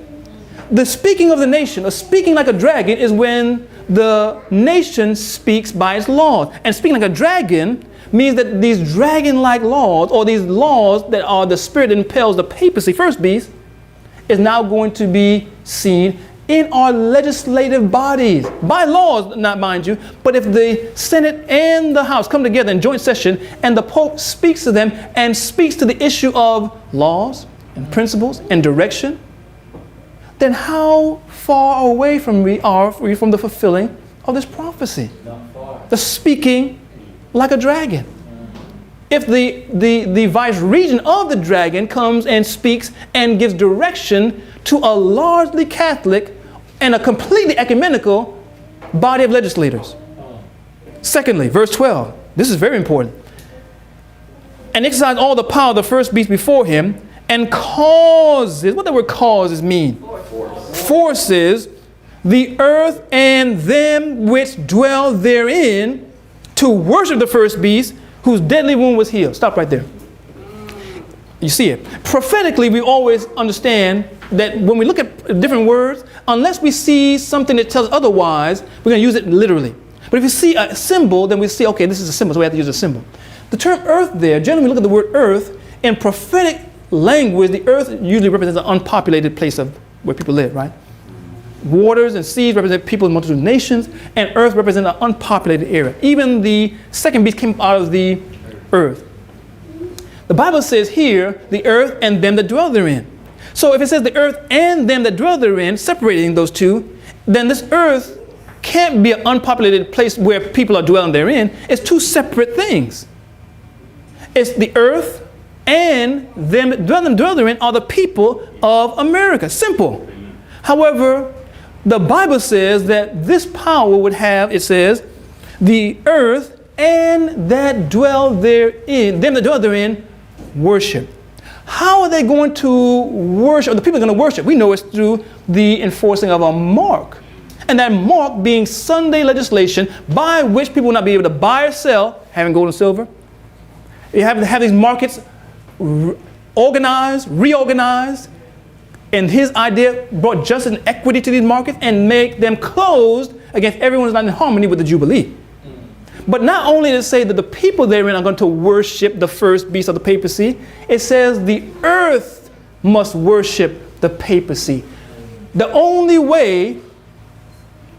The speaking of the nation, or speaking like a dragon, is when the nation speaks by its laws. And speaking like a dragon means that these dragon-like laws, or these laws that are the spirit that impels the papacy, first beast, is now going to be seen in our legislative bodies, by laws, not mind you, but if the Senate and the House come together in joint session and the Pope speaks to them and speaks to the issue of laws and principles and direction, then how far away from we are from the fulfilling of this prophecy? The speaking like a dragon. If the vice regent of the dragon comes and speaks and gives direction to a largely Catholic and a completely ecumenical body of legislators. Secondly, verse 12. This is very important. And exercise all the power of the first beast before him and causes, what the word causes mean? Forces the earth and them which dwell therein to worship the first beast whose deadly wound was healed. Stop right there. You see it. Prophetically, we always understand that when we look at different words, unless we see something that tells us otherwise, we're going to use it literally. But if we see a symbol, then we see, okay, this is a symbol, so we have to use a symbol. The term earth there, generally we look at the word earth, in prophetic language, the earth usually represents an unpopulated place of where people live, right? Waters and seas represent people in multitude of nations, and earth represents an unpopulated area. Even the second beast came out of the earth. The Bible says here, the earth and them that dwell therein. So if it says the earth and them that dwell therein, separating those two, then this earth can't be an unpopulated place where people are dwelling therein. It's two separate things. It's the earth and them that dwell therein are the people of America. Simple. However, the Bible says that this power would have, it says, the earth and that dwell therein, them that dwell therein, worship. How are they going to worship? Or the people are going to worship. We know it's through the enforcing of a mark. And that mark being Sunday legislation by which people will not be able to buy or sell, having gold and silver. You have to have these markets organized, reorganized. And his idea brought justice and equity to these markets and make them closed against everyone who's not in harmony with the Jubilee. But not only does it say that the people therein are going to worship the first beast of the papacy, it says the earth must worship the papacy. The only way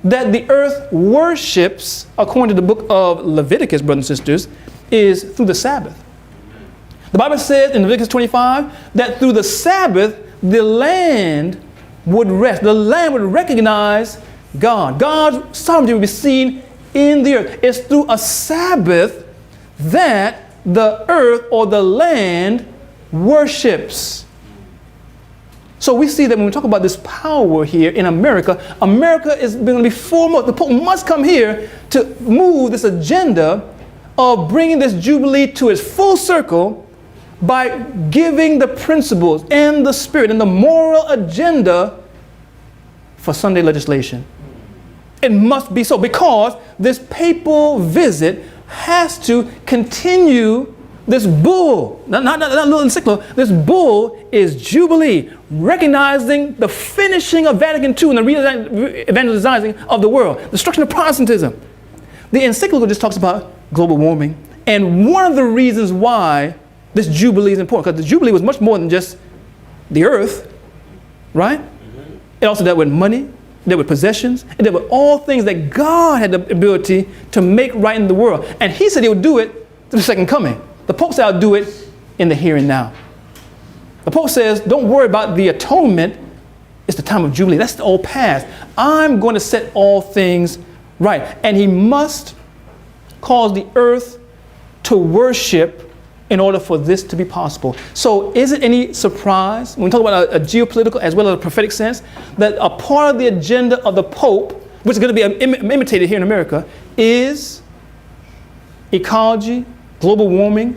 that the earth worships, according to the book of Leviticus, brothers and sisters, is through the Sabbath. The Bible says in Leviticus 25 that through the Sabbath, the land would rest. The land would recognize God. God's sovereignty would be seen in the earth. It's through a Sabbath that the earth or the land worships. So we see that when we talk about this power here in America, America is going to be foremost. The Pope must come here to move this agenda of bringing this Jubilee to its full circle by giving the principles and the spirit and the moral agenda for Sunday legislation. It must be so because this papal visit has to continue this bull, not little encyclical, this bull is Jubilee, recognizing the finishing of Vatican II and the re-evangelizing of the world, the destruction of Protestantism. The encyclical just talks about global warming, and one of the reasons why this Jubilee is important, because the Jubilee was much more than just the earth, right? It also dealt with money, it dealt with possessions, it dealt with all things that God had the ability to make right in the world. And he said he would do it through the second coming. The Pope said, I'll do it in the here and now. The Pope says, don't worry about the atonement. It's the time of Jubilee. That's all past. I'm going to set all things right. And he must cause the earth to worship in order for this to be possible. So is it any surprise, when we talk about a geopolitical as well as a prophetic sense, that a part of the agenda of the Pope, which is going to be imitated here in America, is ecology, global warming,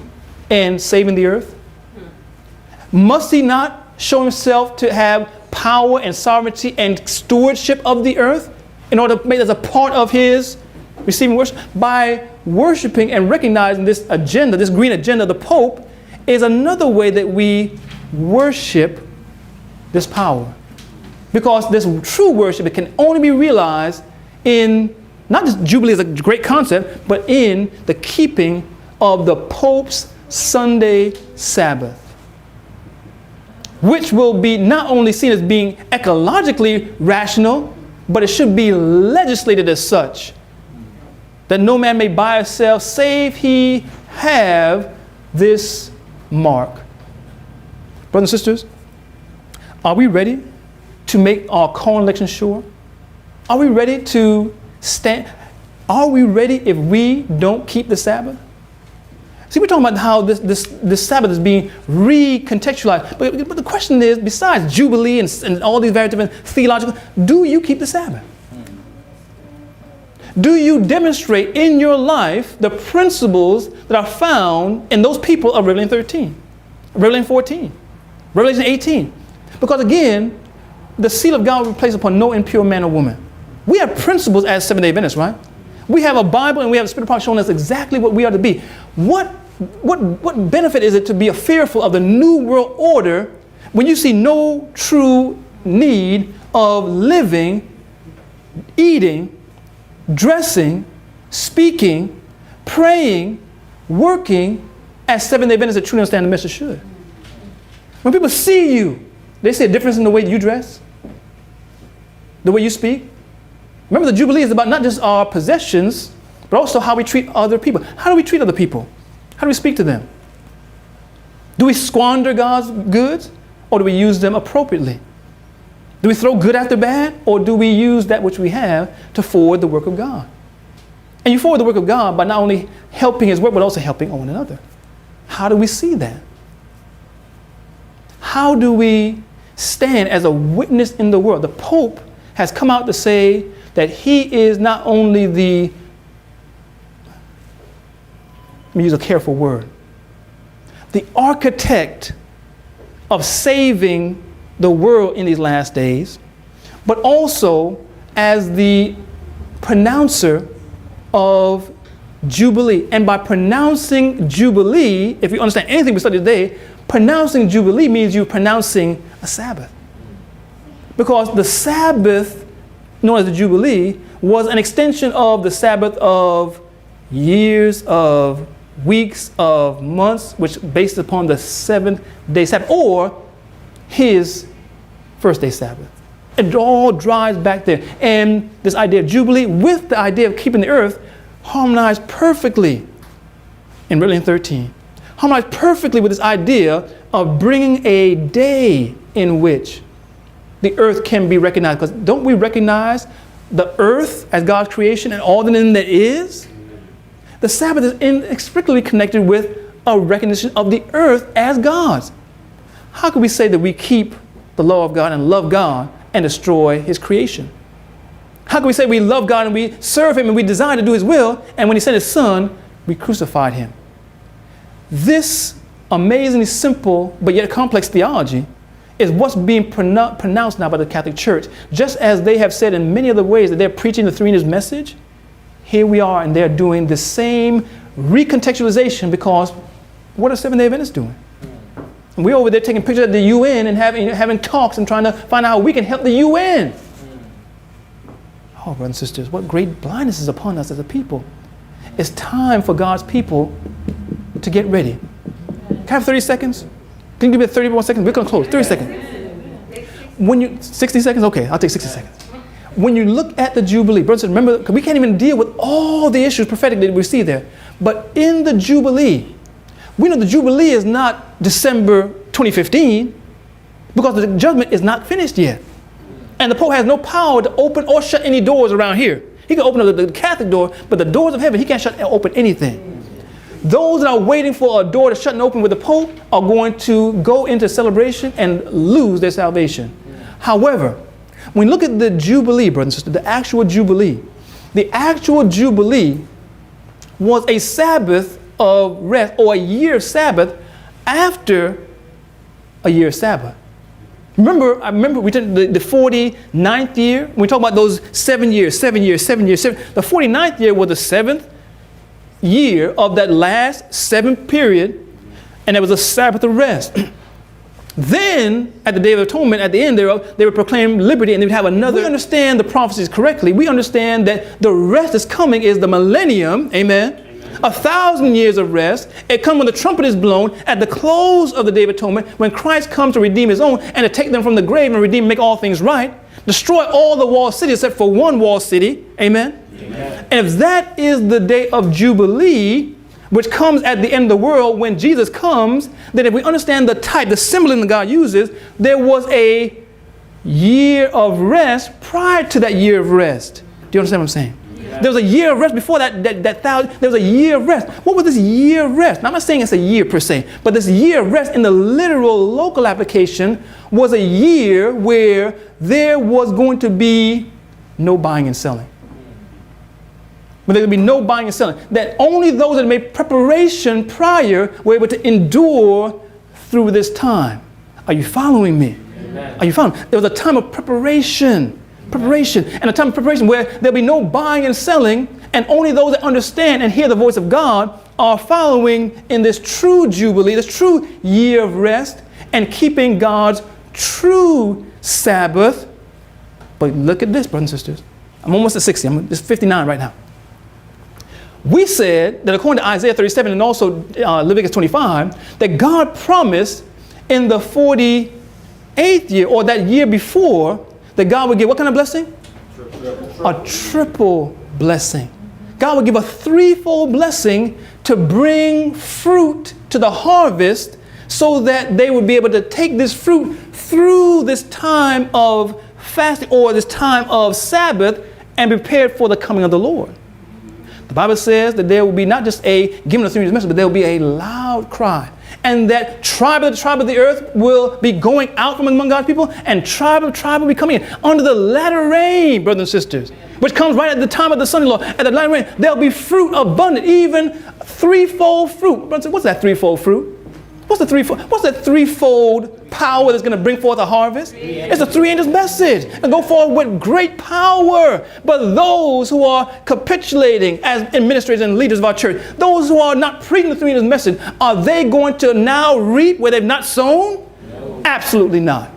and saving the earth? Must he not show himself to have power and sovereignty and stewardship of the earth in order to make this a part of his receiving worship? By worshiping and recognizing this agenda, this green agenda of the Pope, is another way that we worship this power. Because this true worship, it can only be realized in, not just Jubilee is a great concept, but in the keeping of the Pope's Sunday Sabbath. which will be not only seen as being ecologically rational, but it should be legislated as such, that no man may buy or sell save he have this mark. Brothers and sisters, are we ready to make our call and election sure? Are we ready to stand? Are we ready if we don't keep the Sabbath? See, we're talking about how this Sabbath is being recontextualized. But the question is, besides Jubilee and all these very different theological, do you keep the Sabbath? Do you demonstrate in your life the principles that are found in those people of Revelation 13, Revelation 14, Revelation 18? Because again, the seal of God will be placed upon no impure man or woman. We have principles as Seventh-day Adventists, right? We have a Bible and we have a Spirit of prophecy showing us exactly what we are to be. What benefit is it to be fearful of the new world order when you see no true need of living, eating, dressing, speaking, praying, working as Seventh-day Adventists that truly understand the message should? When people see you, they see a difference in the way you dress, the way you speak. Remember, the Jubilee is about not just our possessions, but also how we treat other people. How do we treat other people? How do we speak to them? Do we squander God's goods, or do we use them appropriately? Do we throw good after bad, or do we use that which we have to forward the work of God? And you forward the work of God by not only helping His work, but also helping one another. How do we see that? How do we stand as a witness in the world? The Pope has come out to say that he is not only let me use a careful word, the architect of saving the world in these last days, but also as the pronouncer of Jubilee. And by pronouncing Jubilee, if you understand anything we study today, pronouncing Jubilee means you're pronouncing a Sabbath. Because the Sabbath, known as the Jubilee, was an extension of the Sabbath of years, of weeks, of months, which based upon the seventh-day Sabbath, or his first-day Sabbath. It all drives back there. And this idea of Jubilee with the idea of keeping the earth harmonized perfectly in Revelation 13. Harmonized perfectly with this idea of bringing a day in which the earth can be recognized. Because don't we recognize the earth as God's creation and all that in there is? The Sabbath is inextricably connected with a recognition of the earth as God's. How can we say that we keep the law of God and love God and destroy His creation? How can we say we love God and we serve Him and we desire to do His will, and when He sent His Son, we crucified Him? This amazingly simple but yet complex theology is what's being pronounced now by the Catholic Church. Just as they have said in many other ways that they're preaching the three-news message, here we are and they're doing the same recontextualization, because what are Seventh-day Adventists doing? And we're over there taking pictures at the UN and having talks and trying to find out how we can help the UN. Oh, brothers and sisters, what great blindness is upon us as a people. It's time for God's people to get ready. Can I have 30 seconds? Can you give me 30 more seconds? We're going to close. 30 seconds. 60 seconds? Okay, I'll take 60 seconds. When you look at the Jubilee, brothers and sisters, remember, we can't even deal with all the issues prophetically that we see there. But in the Jubilee, we know the Jubilee is not December 2015, because the judgment is not finished yet. And the Pope has no power to open or shut any doors around here. He can open up the Catholic door, but the doors of heaven, he can't shut or open anything. Those that are waiting for a door to shut and open with the Pope are going to go into celebration and lose their salvation. However, when you look at the Jubilee, brothers and sisters, the actual Jubilee was a Sabbath of rest, or a year Sabbath after a year Sabbath. I remember we took the 49th year. When we talk about those 7 years. The 49th year was the 7th year of that last 7th period, and there was a Sabbath of rest. Then, at the Day of Atonement, at the end thereof, they would proclaim liberty, and they would have another. We understand the prophecies correctly. We understand that the rest that's coming is the millennium, amen, 1,000 years of rest. It comes when the trumpet is blown at the close of the Day of Atonement, when Christ comes to redeem his own and to take them from the grave and redeem, make all things right. Destroy all the walled cities except for one walled city. Amen? Amen. And if that is the day of Jubilee, which comes at the end of the world when Jesus comes, then if we understand the type, the symbolism that God uses, there was a year of rest prior to that year of rest. Do you understand what I'm saying? Yeah. There was a year of rest before that there was a year of rest. What was this year of rest? Now, I'm not saying it's a year per se, but this year of rest in the literal local application was a year where there was going to be no buying and selling. But there would be no buying and selling. That only those that made preparation prior were able to endure through this time. Are you following me? Amen. Are you following? There was a time of preparation. And a time of preparation where there'll be no buying and selling, and only those that understand and hear the voice of God are following in this true Jubilee, this true year of rest, and keeping God's true Sabbath. But look at this, brothers and sisters. I'm almost at 60. It's 59 right now. We said that according to Isaiah 37 and also Leviticus 25, that God promised in the 48th year, or that year before, that God would give what kind of blessing? A triple blessing. God would give a threefold blessing to bring fruit to the harvest so that they would be able to take this fruit through this time of fasting or this time of Sabbath and prepared for the coming of the Lord. The Bible says that there will be not just a giving of the message, but there will be a loud cry. And that tribe of the earth will be going out from among God's people, and tribe will be coming in. Under the latter rain, brothers and sisters, which comes right at the time of the son-in-law, at the latter rain, there'll be fruit abundant, even threefold fruit. What's that threefold fruit? What's that threefold power that's going to bring forth a harvest? It's a three angels message and go forward with great power. But those who are capitulating as administrators and leaders of our church, those who are not preaching the three angels message, are they going to now reap where they've not sown? No. Absolutely not.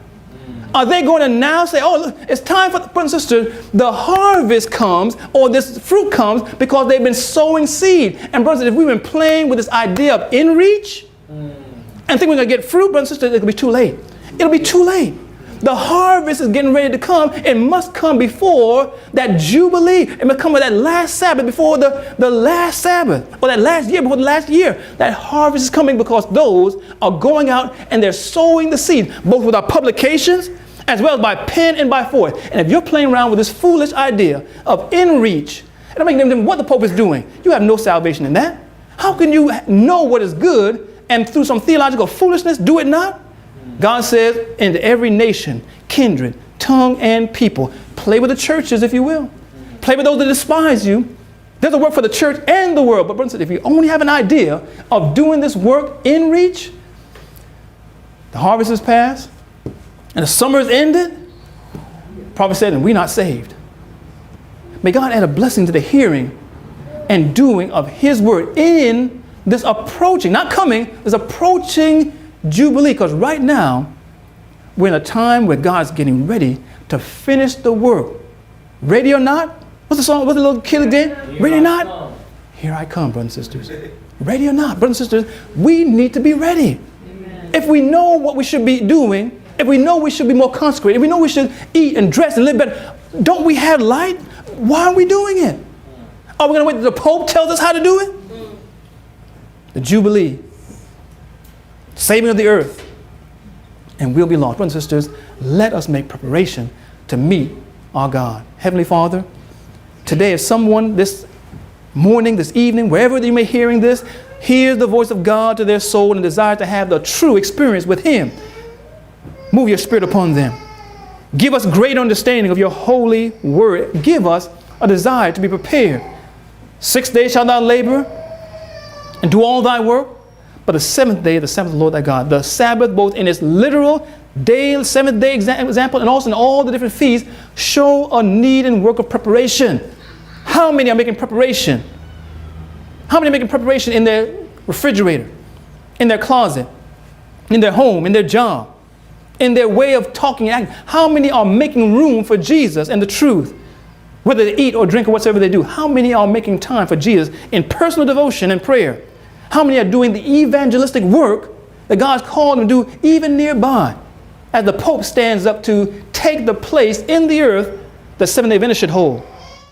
Are they going to now say, oh, look, it's time for the brothers and sisters, the harvest comes, or this fruit comes because they've been sowing seed. And brothers, if we've been playing with this idea of in reach, and think we're going to get fruit, brothers and sisters, it'll be too late. It'll be too late. The harvest is getting ready to come. It must come before that Jubilee. It must come with that last Sabbath before the last Sabbath, or that last year before the last year. That harvest is coming because those are going out and they're sowing the seed, both with our publications as well as by pen and by force. And if you're playing around with this foolish idea of in reach, and I'm making them what the Pope is doing, you have no salvation in that. How can you know what is good and through some theological foolishness do it not? God says, into every nation, kindred, tongue, and people. Play with the churches, if you will. Play with those that despise you. There's a work for the church and the world. But brothers, if you only have an idea of doing this work in reach, the harvest is past, and the summer is ended, prophet said, and we're not saved. May God add a blessing to the hearing and doing of his word in this approaching, not coming, this approaching Jubilee, because right now we're in a time where God's getting ready to finish the work. Ready or not? What's the song? What's the little kid again? Ready or not? Here I come, brothers and sisters. Ready or not, brothers and sisters, we need to be ready. Amen. If we know what we should be doing, if we know we should be more consecrated, if we know we should eat and dress and live better, don't we have light? Why are we doing it? Are we going to wait till the Pope tells us how to do it? The Jubilee, saving of the earth, and we'll be lost. Brothers and sisters, let us make preparation to meet our God. Heavenly Father, today if someone this morning, this evening, wherever you may be hearing this, hears the voice of God to their soul and desires to have the true experience with him, move your spirit upon them. Give us great understanding of your holy word. Give us a desire to be prepared. 6 days shalt thou labor and do all thy work, but the seventh day, the Sabbath of the Lord thy God. The Sabbath, both in its literal day, seventh day example, and also in all the different feasts, show a need and work of preparation. How many are making preparation? How many are making preparation in their refrigerator, in their closet, in their home, in their job, in their way of talking and acting? How many are making room for Jesus and the truth? whether they eat or drink or whatsoever they do, how many are making time for Jesus in personal devotion and prayer? How many are doing the evangelistic work that God's called them to do even nearby, as the Pope stands up to take the place in the earth that Seventh-day Adventists should hold?